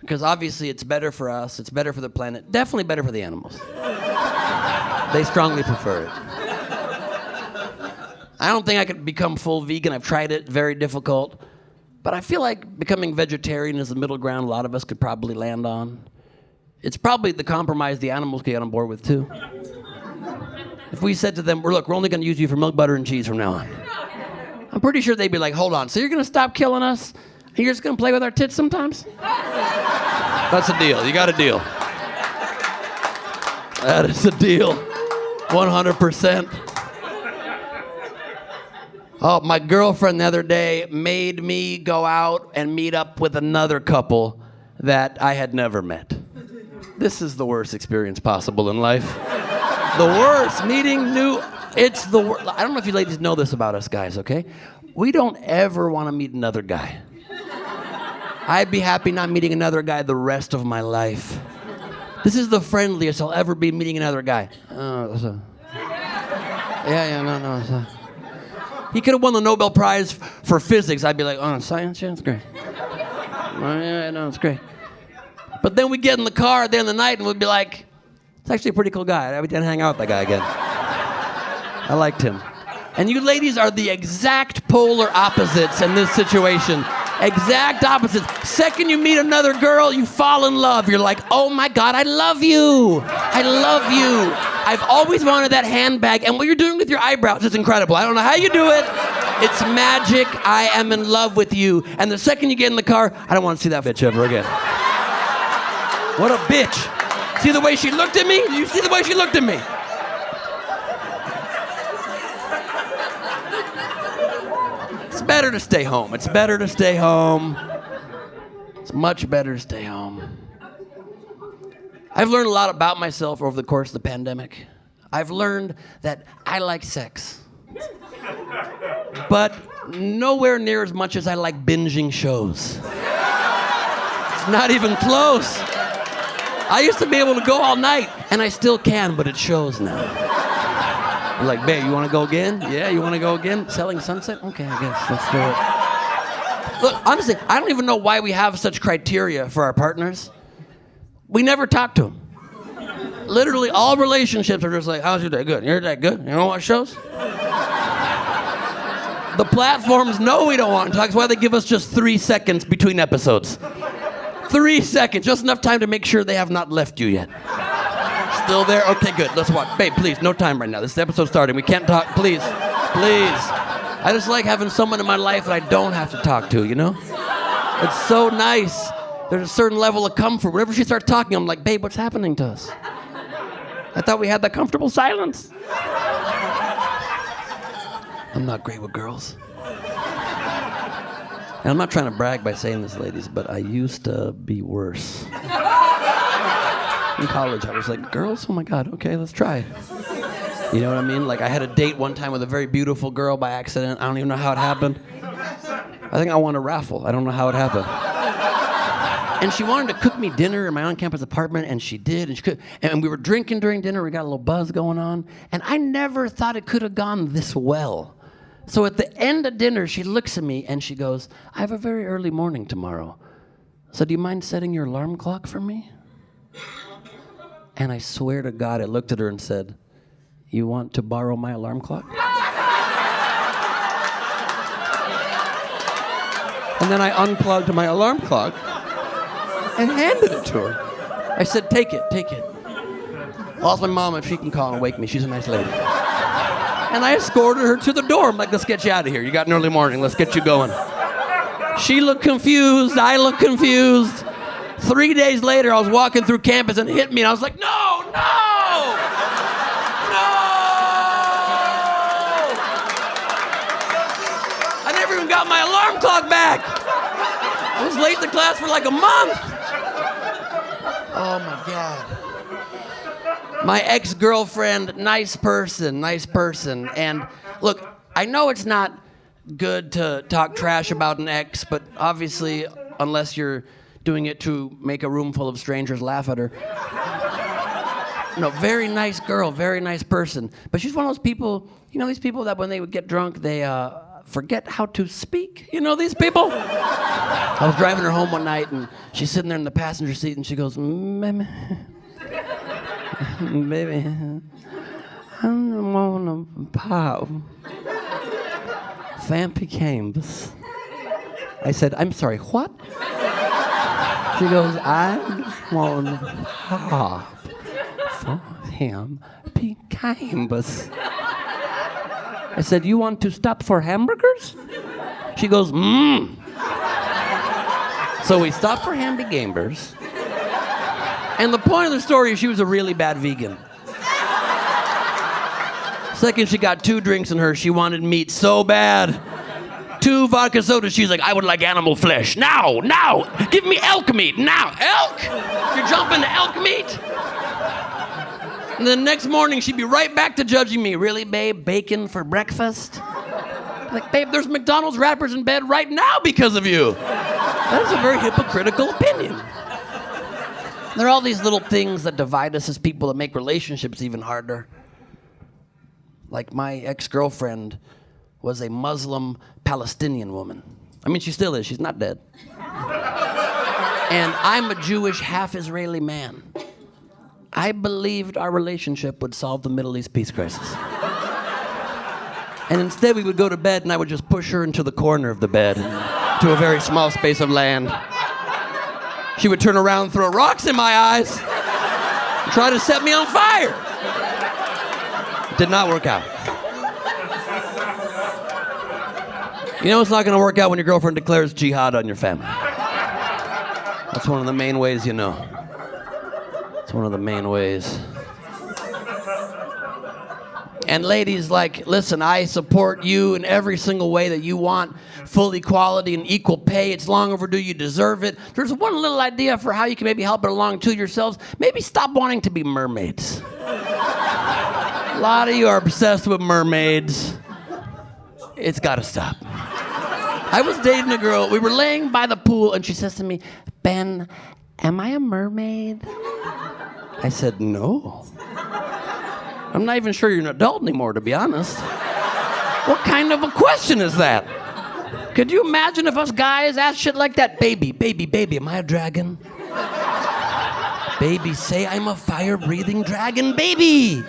Because obviously it's better for us, it's better for the planet, definitely better for the animals. They strongly prefer it. I don't think I could become full vegan. I've tried it, very difficult. But I feel like becoming vegetarian is the middle ground a lot of us could probably land on. It's probably the compromise the animals could get on board with too. If we said to them, look, we're only gonna use you for milk, butter, and cheese from now on. I'm pretty sure they'd be like, hold on, so you're gonna stop killing us? And you're just gonna play with our tits sometimes? That's a deal, you got a deal. That is a deal, 100%. Oh, my girlfriend the other day made me go out and meet up with another couple that I had never met. This is the worst experience possible in life. The worst, meeting new, it's the worst. I don't know if you ladies know this about us guys, okay? We don't ever want to meet another guy. I'd be happy not meeting another guy the rest of my life. This is the friendliest I'll ever be meeting another guy. No. He could have won the Nobel Prize for physics. I'd be like, oh, science? Yeah, it's great. Yeah, no, it's great. But then we get in the car at the end of the night and we'd be like, it's actually a pretty cool guy. I'd hang out with that guy again. I liked him. And you ladies are the exact polar opposites in this situation. Exact opposites. Second you meet another girl, you fall in love. You're like, oh my God, I love you. I love you. I've always wanted that handbag, and what you're doing with your eyebrows is incredible. I don't know how you do it. It's magic. I am in love with you. And the second you get in the car, I don't want to see that bitch ever again. What a bitch. See the way she looked at me? You see the way she looked at me? It's better to stay home. It's better to stay home. It's much better to stay home. I've learned a lot about myself over the course of the pandemic. I've learned that I like sex. But nowhere near as much as I like binging shows. It's not even close. I used to be able to go all night, and I still can, but it shows now. You're like, babe, you want to go again? Yeah, you want to go again? Selling Sunset? Okay, I guess, let's do it. Look, honestly, I don't even know why we have such criteria for our partners. We never talk to them. Literally, all relationships are just like, how's your day? Good. Your day good? You don't watch shows? The platforms know we don't want to talk. That's why they give us just 3 seconds between episodes. 3 seconds, just enough time to make sure they have not left you yet. Still there? Okay, good. Let's watch. Babe, please, no time right now. This episode's starting. We can't talk. Please. Please. I just like having someone in my life that I don't have to talk to, you know? It's so nice. There's a certain level of comfort. Whenever she starts talking, I'm like, babe, what's happening to us? I thought we had that comfortable silence. I'm not great with girls. And I'm not trying to brag by saying this, ladies, but I used to be worse. In college, I was like, girls? Oh my God, okay, let's try it. You know what I mean? Like, I had a date one time with a very beautiful girl by accident. I don't even know how it happened. I think I won a raffle. I don't know how it happened. And she wanted to cook me dinner in my on-campus apartment, and she did. And we were drinking during dinner. We got a little buzz going on. And I never thought it could have gone this well. So at the end of dinner, she looks at me, and she goes, I have a very early morning tomorrow. So do you mind setting your alarm clock for me? And I swear to God, I looked at her and said, you want to borrow my alarm clock? And then I unplugged my alarm clock and handed it to her. I said, take it. I'll ask my mom if she can call and wake me. She's a nice lady. And I escorted her to the door. I'm like, let's get you out of here. You got an early morning. Let's get you going. She looked confused. I looked confused. 3 days later, I was walking through campus and it hit me. And I was like, no! I never even got my alarm clock back. I was late to class for like a month. Oh my God. My ex-girlfriend, nice person. And look, I know it's not good to talk trash about an ex, but obviously, unless you're doing it to make a room full of strangers laugh at her. No, very nice girl, very nice person. But she's one of those people, you know these people that when they would get drunk, they forget how to speak? You know these people? I was driving her home one night, and she's sitting there in the passenger seat, and she goes, baby, I don't want to pop. Fampy Cambs. I said, I'm sorry, what? She goes, I just want to pop for him, Cambs. I said, you want to stop for hamburgers? She goes, So we stopped for Hamby Gambers. And the point of the story is she was a really bad vegan. Second she got 2 drinks in her, she wanted meat so bad. 2 vodka sodas, she's like, I would like animal flesh. Now, give me elk meat, now. Elk? You're jumping to elk meat? And the next morning, she'd be right back to judging me. Really, babe, bacon for breakfast? Like, babe, there's McDonald's wrappers in bed right now because of you. That is a very hypocritical opinion. There are all these little things that divide us as people that make relationships even harder. Like my ex-girlfriend was a Muslim Palestinian woman. I mean, she still is. She's not dead. And I'm a Jewish, half-Israeli man. I believed our relationship would solve the Middle East peace crisis. And instead, we would go to bed, and I would just push her into the corner of the bed, to a very small space of land. She would turn around and throw rocks in my eyes, and try to set me on fire. Did not work out. You know it's not going to work out when your girlfriend declares jihad on your family. That's one of the main ways you know. It's one of the main ways. And ladies, like, listen, I support you in every single way that you want full equality and equal pay. It's long overdue. You deserve it. There's one little idea for how you can maybe help it along to yourselves. Maybe stop wanting to be mermaids. A lot of you are obsessed with mermaids. It's got to stop. I was dating a girl. We were laying by the pool, and she says to me, Ben, am I a mermaid? I said, no. I'm not even sure you're an adult anymore, to be honest. What kind of a question is that? Could you imagine if us guys asked shit like that? Baby, am I a dragon? Baby, say I'm a fire-breathing dragon, baby.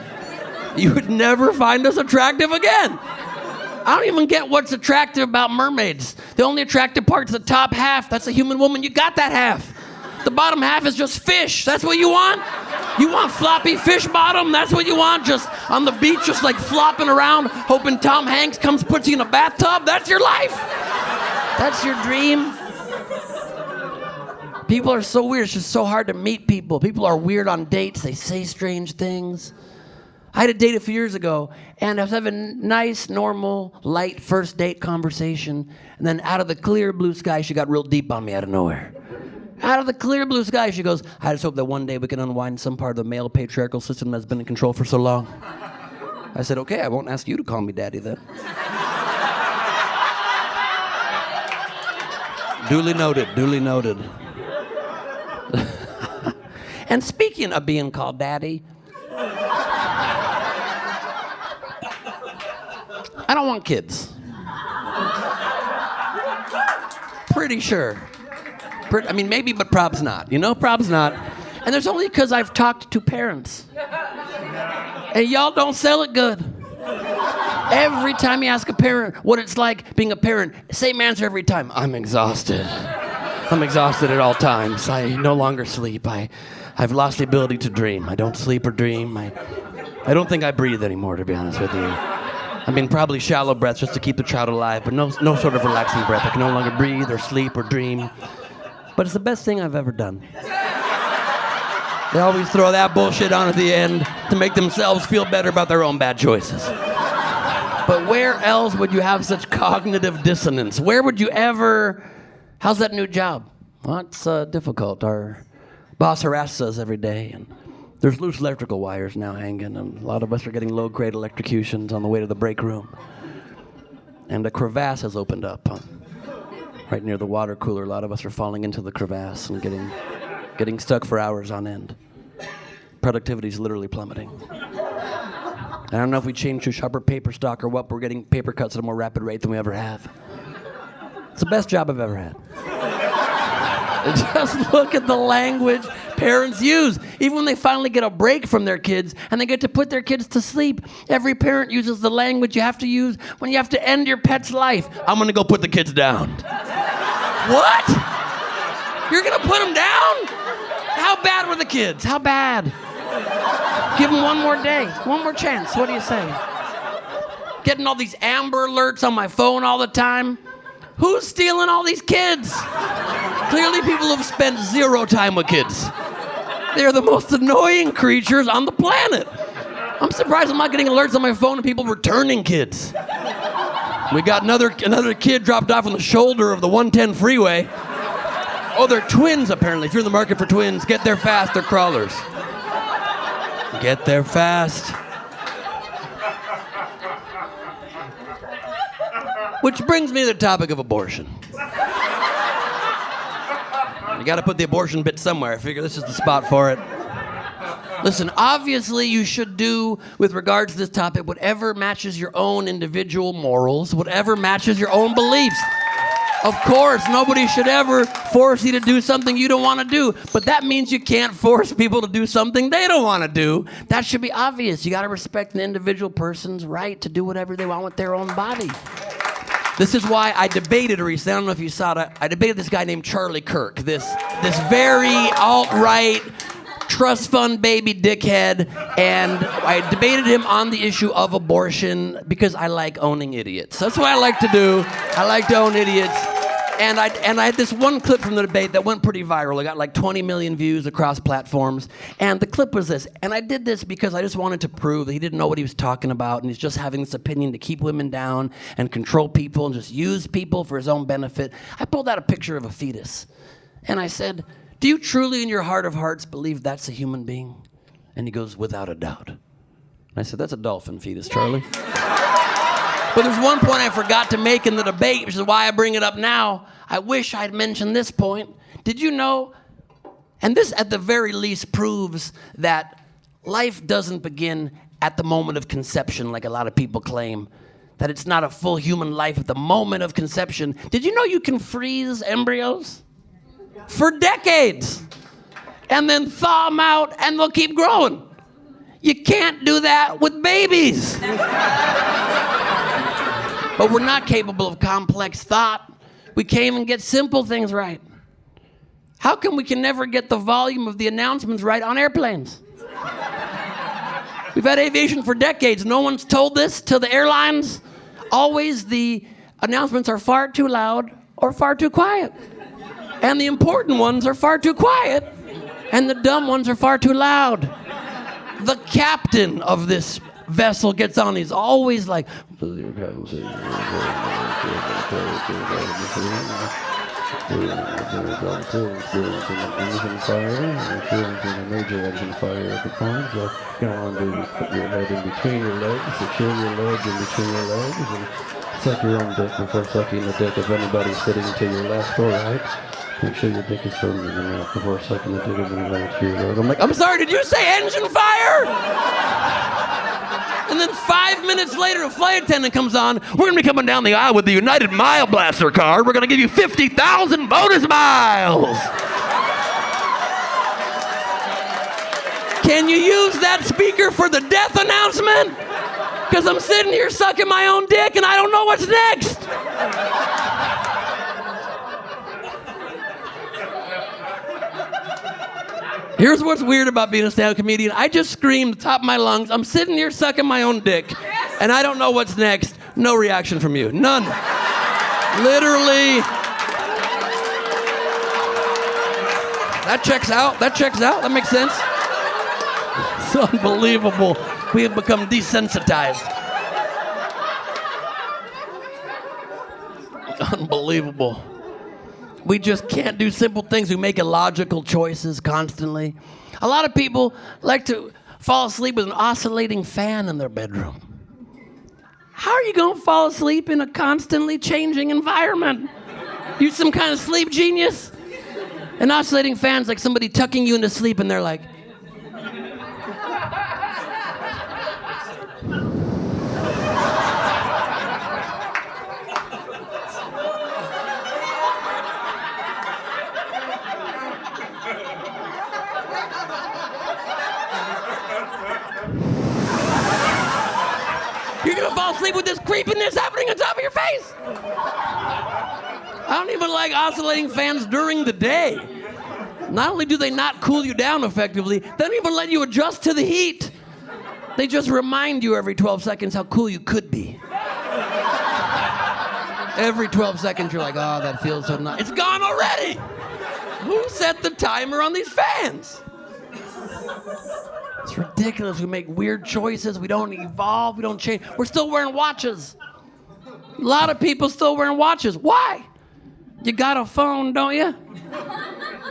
You would never find us attractive again. I don't even get what's attractive about mermaids. The only attractive part's the top half. That's a human woman. You got that half. The bottom half is just fish. That's what you want? You want floppy fish bottom? That's what you want? Just on the beach, just like flopping around, hoping Tom Hanks comes, puts you in a bathtub? That's your life? That's your dream? People are so weird. It's just so hard to meet people. People are weird on dates. They say strange things. I had a date a few years ago, and I was having a nice, normal, light first date conversation, and then out of the clear blue sky, she got real deep on me out of nowhere. Out of the clear blue sky, she goes, I just hope that one day we can unwind some part of the male patriarchal system that's been in control for so long. I said, okay, I won't ask you to call me daddy then. Duly noted. And speaking of being called daddy, I don't want kids. Pretty sure. I mean, maybe, but prob's not. You know, prob's not. And there's only because I've talked to parents. And y'all don't sell it good. Every time you ask a parent what it's like being a parent, same answer every time. I'm exhausted. I'm exhausted at all times. I no longer sleep. I've lost the ability to dream. I don't sleep or dream. I don't think I breathe anymore, to be honest with you. I mean, probably shallow breaths just to keep the child alive, but no sort of relaxing breath. I can no longer breathe or sleep or dream. But it's the best thing I've ever done. They always throw that bullshit on at the end to make themselves feel better about their own bad choices. But where else would you have such cognitive dissonance? Where would you ever... How's that new job? Well, it's difficult. Our Boss harasses us every day, and there's loose electrical wires now hanging, and a lot of us are getting low-grade electrocutions on the way to the break room. And a crevasse has opened up right near the water cooler. A lot of us are falling into the crevasse and getting stuck for hours on end. Productivity's literally plummeting. I don't know if we change to sharper paper stock or what, but we're getting paper cuts at a more rapid rate than we ever have. It's the best job I've ever had. Just look at the language parents use. Even when they finally get a break from their kids and they get to put their kids to sleep, every parent uses the language you have to use when you have to end your pet's life. I'm gonna go put the kids down. What? You're gonna put them down? How bad were the kids? How bad? Give them one more day, one more chance. What do you say? Getting all these Amber Alerts on my phone all the time. Who's stealing all these kids? Clearly people have spent zero time with kids. They're the most annoying creatures on the planet. I'm surprised I'm not getting alerts on my phone of people returning kids. We got another kid dropped off on the shoulder of the 110 freeway. Oh, they're twins, apparently. If you're in the market for twins, get there fast. They're crawlers. Get there fast. Which brings me to the topic of abortion. You gotta put the abortion bit somewhere. I figure this is the spot for it. Listen, obviously you should do, with regards to this topic, whatever matches your own individual morals, whatever matches your own beliefs. Of course, nobody should ever force you to do something you don't want to do, but that means you can't force people to do something they don't want to do. That should be obvious. You got to respect an individual person's right to do whatever they want with their own body. This is why I debated recently, I don't know if you saw it, I debated this guy named Charlie Kirk, this very alt-right, trust fund baby dickhead, and I debated him on the issue of abortion because I like owning idiots. That's what I like to do. I like to own idiots. And I had this one clip from the debate that went pretty viral. It got like 20 million views across platforms. And the clip was this. And I did this because I just wanted to prove that he didn't know what he was talking about, and he's just having this opinion to keep women down and control people and just use people for his own benefit. I pulled out a picture of a fetus. And I said, do you truly in your heart of hearts believe that's a human being? And he goes, without a doubt. And I said, that's a dolphin fetus, Charlie. But there's one point I forgot to make in the debate, which is why I bring it up now. I wish I'd mentioned this point. Did you know, and this at the very least proves that life doesn't begin at the moment of conception like a lot of people claim, that it's not a full human life at the moment of conception. Did you know you can freeze embryos for decades and then thaw them out and they'll keep growing? You can't do that with babies. But we're not capable of complex thought. We can't even get simple things right. How come we can never get the volume of the announcements right on airplanes? We've had aviation for decades. No one's told this to the airlines. Always the announcements are far too loud or far too quiet. And the important ones are far too quiet, and the dumb ones are far too loud. The captain of this vessel gets on, he's always like, major engine fire at the point, so you want to put your head in between your legs, secure your legs in between your legs, and suck your own dick before sucking the dick of anybody sitting to your left or right. Make sure your dick is firm in your mouth before sucking the dick of anybody to your right. I'm like, I'm sorry, did you say engine fire? And then 5 minutes later, a flight attendant comes on. We're going to be coming down the aisle with the United Mile Blaster card. We're going to give you 50,000 bonus miles. Can you use that speaker for the death announcement? Because I'm sitting here sucking my own dick and I don't know what's next. Here's what's weird about being a stand-up comedian. I just screamed at the top of my lungs. I'm sitting here sucking my own dick, and I don't know what's next. No reaction from you. None. Literally. That checks out. That checks out. That makes sense. It's unbelievable. We have become desensitized. Unbelievable. We just can't do simple things. We make illogical choices constantly. A lot of people like to fall asleep with an oscillating fan in their bedroom. How are you going to fall asleep in a constantly changing environment? You some kind of sleep genius? An oscillating fan's like somebody tucking you into sleep and they're like, you're gonna fall asleep with this creepiness happening on top of your face. I don't even like oscillating fans during the day. Not only do they not cool you down effectively, they don't even let you adjust to the heat. They just remind you every 12 seconds how cool you could be. Every 12 seconds you're like, oh, that feels so nice. It's gone already. Who set the timer on these fans? It's ridiculous. We make weird choices. We don't evolve. We don't change. We're still wearing watches. A lot of people still wearing watches. Why? You got a phone, don't you?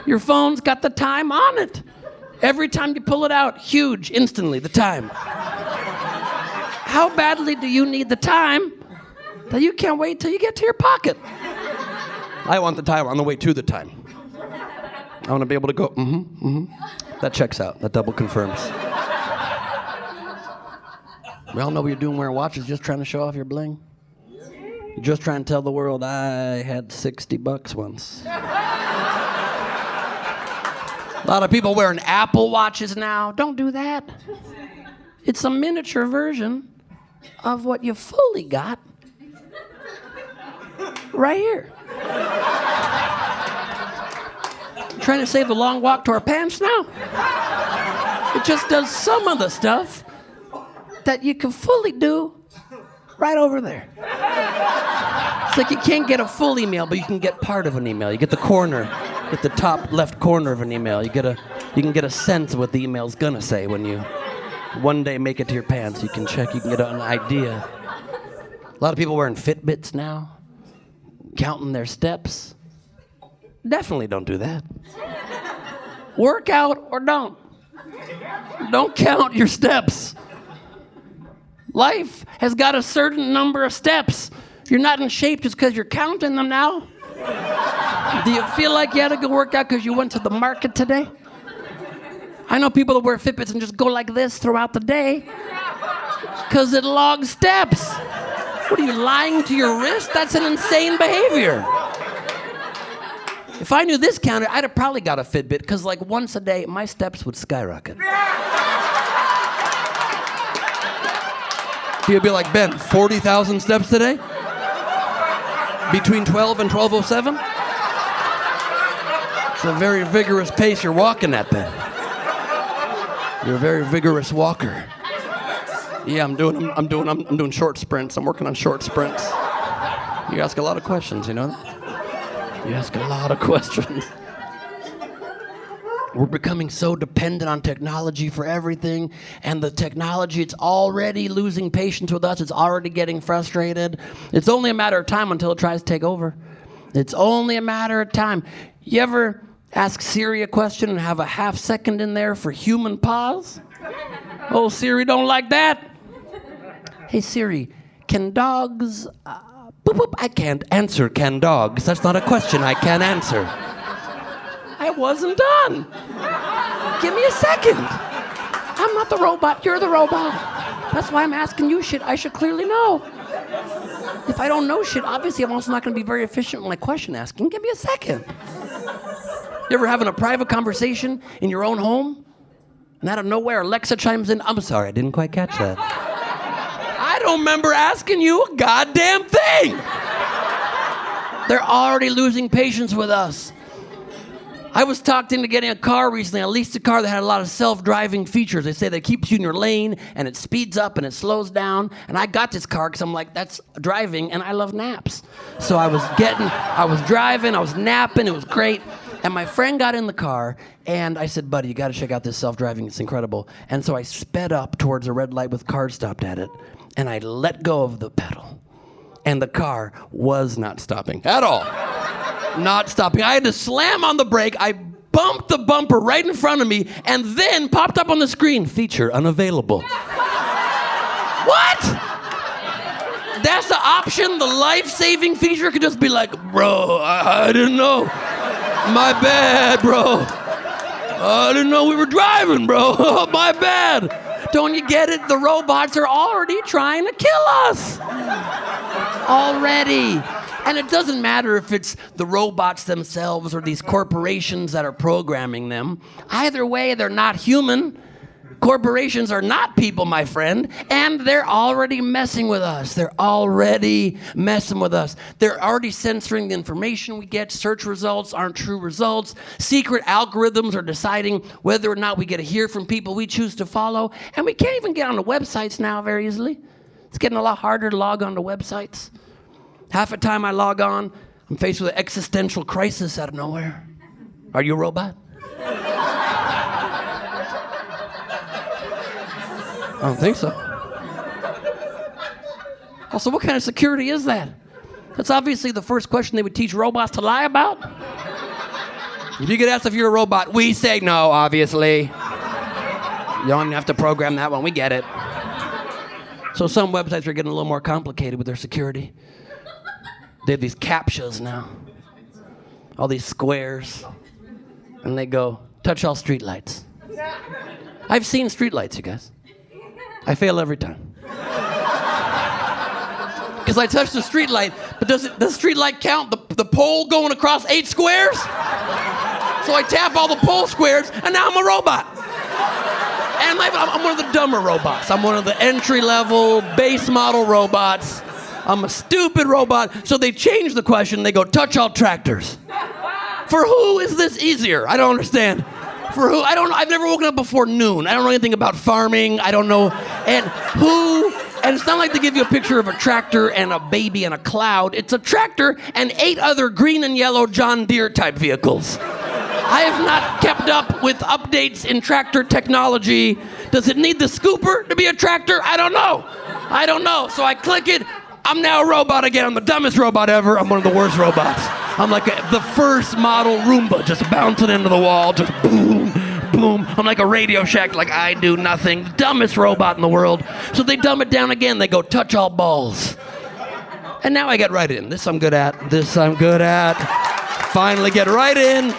Your phone's got the time on it. Every time you pull it out, huge, instantly, the time. How badly do you need the time that you can't wait till you get to your pocket? I want the time on the way to the time. I want to be able to go, That checks out. That double confirms. We all know what you're doing wearing watches, just trying to show off your bling. You're just trying to tell the world, I had $60 once. A lot of people wearing Apple watches now. Don't do that. It's a miniature version of what you fully got right here. Trying to save the long walk to our pants now? It just does some of the stuff that you can fully do right over there. It's like you can't get a full email, but you can get part of an email. You get the corner, get the top left corner of an email. You can get a sense of what the email's gonna say when you one day make it to your pants. You can check, you can get an idea. A lot of people wearing Fitbits now, counting their steps. Definitely don't do that. Work out or don't. Don't count your steps. Life has got a certain number of steps. You're not in shape just because you're counting them now. Do you feel like you had to go work out because you went to the market today? I know people that wear Fitbits and just go like this throughout the day because it logs steps. What are you, lying to your wrist? That's an insane behavior. If I knew this counted, I'd have probably got a Fitbit because like once a day, my steps would skyrocket. He'd be like, Ben, 40,000 steps today? Between 12 and 12:07? It's a very vigorous pace you're walking at, Ben. You're a very vigorous walker. Yeah, I'm doing short sprints. I'm working on short sprints. You ask a lot of questions, you know? You ask a lot of questions. We're becoming so dependent on technology for everything, and the technology, it's already losing patience with us. It's already getting frustrated. It's only a matter of time until it tries to take over. It's only a matter of time. You ever ask Siri a question and have a half second in there for human pause? Oh, Siri don't like that. Hey, Siri, can dogs... boop, boop, I can't answer, can dogs? That's not a question I can answer. I wasn't done. Give me a second. I'm not the robot, you're the robot. That's why I'm asking you shit I should clearly know. If I don't know shit, obviously I'm also not going to be very efficient with my question asking. Give me a second. You ever having a private conversation in your own home? And out of nowhere, Alexa chimes in, I'm sorry, I didn't quite catch that. I don't remember asking you a goddamn thing. They're already losing patience with us. I was talked into getting a car recently. I leased a car that had a lot of self-driving features. They say that keeps you in your lane, and it speeds up, and it slows down. And I got this car because I'm like, that's driving, and I love naps. So I was driving, I was napping, it was great. And my friend got in the car, and I said, buddy, you got to check out this self-driving. It's incredible. And so I sped up towards a red light with cars stopped at it, and I let go of the pedal. And the car was not stopping at all. Not stopping. I had to slam on the brake. I bumped the bumper right in front of me, and then popped up on the screen, feature unavailable. What? That's the option? The life-saving feature could just be like, bro, I didn't know. My bad, bro. I didn't know we were driving, bro. My bad. Don't you get it? The robots are already trying to kill us. Already. And it doesn't matter if it's the robots themselves or these corporations that are programming them. Either way, they're not human. Corporations are not people, my friend, and they're already messing with us. They're already messing with us. They're already censoring the information we get. Search results aren't true results. Secret algorithms are deciding whether or not we get to hear from people we choose to follow. And we can't even get on the websites now very easily. It's getting a lot harder to log on to websites. Half the time I log on, I'm faced with an existential crisis out of nowhere. Are you a robot? I don't think so. Also, what kind of security is that? That's obviously the first question they would teach robots to lie about. If you get asked if you're a robot, we say no, obviously. You don't even have to program that one, we get it. So some websites are getting a little more complicated with their security. They have these CAPTCHAs now. All these squares. And they go, touch all streetlights. I've seen streetlights, you guys. I fail every time. Because I touch the street light, but does the street light count the pole going across 8 squares? So I tap all the pole squares, and now I'm a robot. And I'm one of the dumber robots. I'm one of the entry-level, base model robots. I'm a stupid robot. So they change the question. They go, touch all tractors. For who is this easier? I don't understand. For who? I don't know. I've never woken up before noon. I don't know anything about farming. I don't know. And who? And it's not like they give you a picture of a tractor and a baby and a cloud. It's a tractor and 8 other green and yellow John Deere type vehicles. I have not kept up with updates in tractor technology. Does it need the scooper to be a tractor? I don't know. I don't know. So I click it. I'm now a robot again. I'm the dumbest robot ever. I'm one of the worst robots. I'm like the first model Roomba, just bouncing into the wall, just boom, boom. I'm like a Radio Shack, like I do nothing. Dumbest robot in the world. So they dumb it down again. They go, touch all balls. And now I get right in. This I'm good at. This I'm good at. Finally get right in.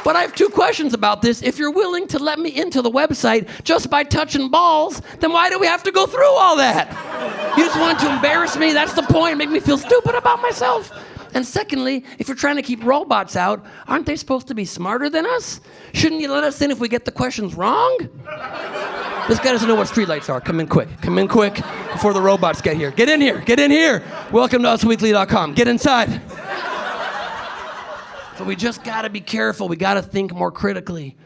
But I have 2 questions about this. If you're willing to let me into the website just by touching balls, then why do we have to go through all that? You just wanted to embarrass me? That's the point. Make me feel stupid about myself? And secondly, if you're trying to keep robots out, aren't they supposed to be smarter than us? Shouldn't you let us in if we get the questions wrong? This guy doesn't know what streetlights are. Come in quick. Come in quick before the robots get here. Get in here. Get in here. Welcome to usweekly.com. Get inside. So we just gotta be careful. We gotta think more critically.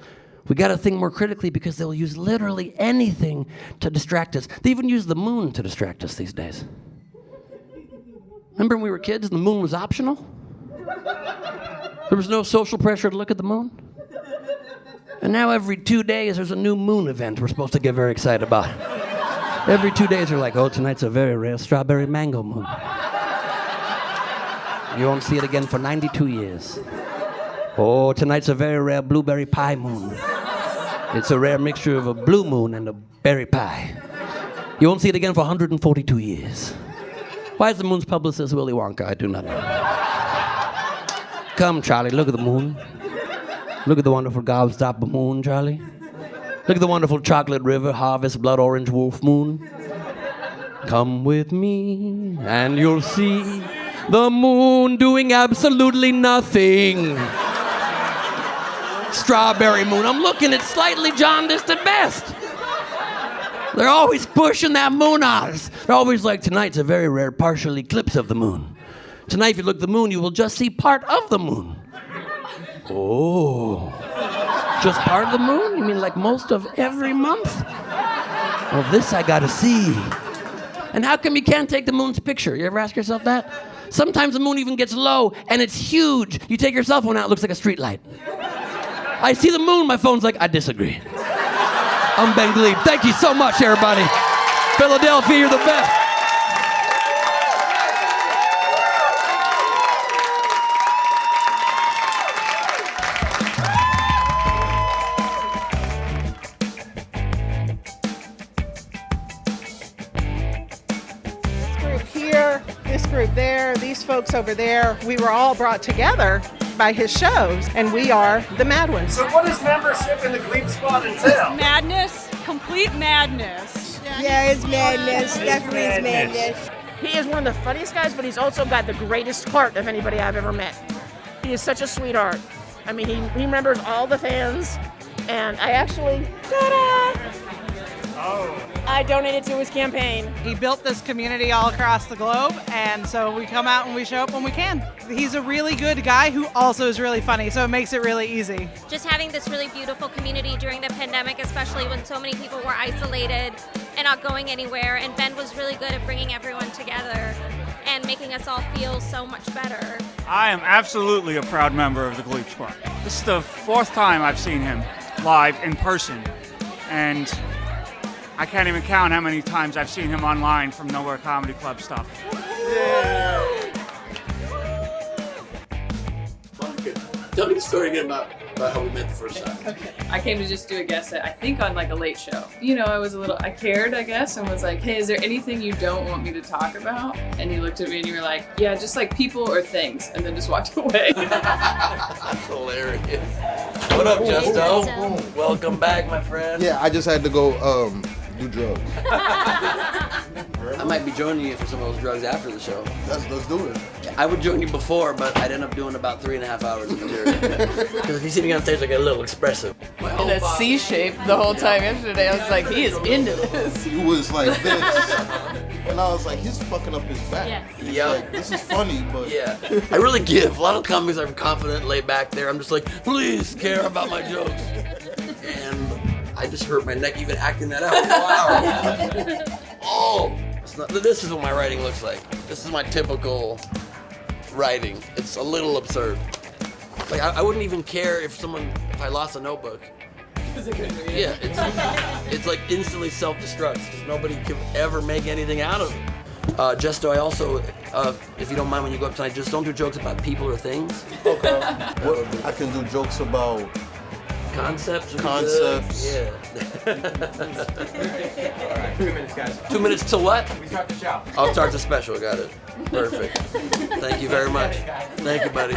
We gotta think more critically because they'll use literally anything to distract us. They even use the moon to distract us these days. Remember when we were kids and the moon was optional? There was no social pressure to look at the moon. And now every 2 days there's a new moon event we're supposed to get very excited about. Every 2 days they're like, oh, tonight's a very rare strawberry mango moon. You won't see it again for 92 years. Oh, tonight's a very rare blueberry pie moon. It's a rare mixture of a blue moon and a berry pie. You won't see it again for 142 years. Why is the moon's publicist Willy Wonka? I do not know. Come, Charlie, look at the moon. Look at the wonderful gobstopper moon, Charlie. Look at the wonderful chocolate river, harvest, blood orange wolf moon. Come with me and you'll see the moon doing absolutely nothing. Strawberry moon. I'm looking at slightly jaundiced at best. They're always pushing that moon on us. They're always like, tonight's a very rare partial eclipse of the moon. Tonight, if you look at the moon, you will just see part of the moon. Oh. Just part of the moon? You mean like most of every month? Well, this I gotta see. And how come you can't take the moon's picture? You ever ask yourself that? Sometimes the moon even gets low, and it's huge. You take your cell phone out, it looks like a street light. I see the moon, my phone's like, I disagree. I'm Ben Gleib. Thank you so much, everybody. Philadelphia, you're the best. group there, these folks over there, we were all brought together by his shows, and we are the Mad Ones. So what does membership in the Gleib squad entail? Madness, complete madness. Yeah, it's madness. Definitely is madness. He is one of the funniest guys, but he's also got the greatest heart of anybody I've ever met. He is such a sweetheart. I mean, he remembers all the fans, and I actually, I donated to his campaign. He built this community all across the globe, and so we come out and we show up when we can. He's a really good guy who also is really funny, so it makes it really easy. Just having this really beautiful community during the pandemic, especially when so many people were isolated and not going anywhere, and Ben was really good at bringing everyone together and making us all feel so much better. I am absolutely a proud member of the Gleib squad. This is the 4th time I've seen him live in person, and I can't even count how many times I've seen him online from Neurotic Comedy Club stuff. Tell me the story again about how we met the first time. Okay. I came to just do a guest set, I think on like a late show. You know, I cared, I guess, and was like, hey, is there anything you don't want me to talk about? And you looked at me and you were like, yeah, just like people or things, and then just walked away. That's hilarious. What up, Justo? Welcome back, my friend. Yeah, I just had to go do drugs. I might be joining you for some of those drugs after the show. Let's do it. I would join you before, but I'd end up doing about 3.5 hours of material. Because if you see me on stage, I get a little expressive. In a C shape the whole time yesterday. I was like, he is into this. He was like this. And I was like, he's fucking up his back. Yes. Yeah. Like, this is funny, but... Yeah. I really give. A lot of comics are confident, laid back there. I'm just like, please care about my jokes. And I just hurt my neck even acting that out. Wow. Oh. This is what my writing looks like. This is my typical writing. It's a little absurd. Like I wouldn't even care if I lost a notebook. Is it good reading? Yeah, it's like instantly self-destruct because nobody can ever make anything out of it. Justo, I also, if you don't mind when you go up tonight, just don't do jokes about people or things. Okay. I can do jokes about... Concepts. Yeah. All right, 2 minutes, guys. 2 minutes till what? We start the show. I'll start the special. Got it. Perfect. Thank you very much. Thank you, buddy.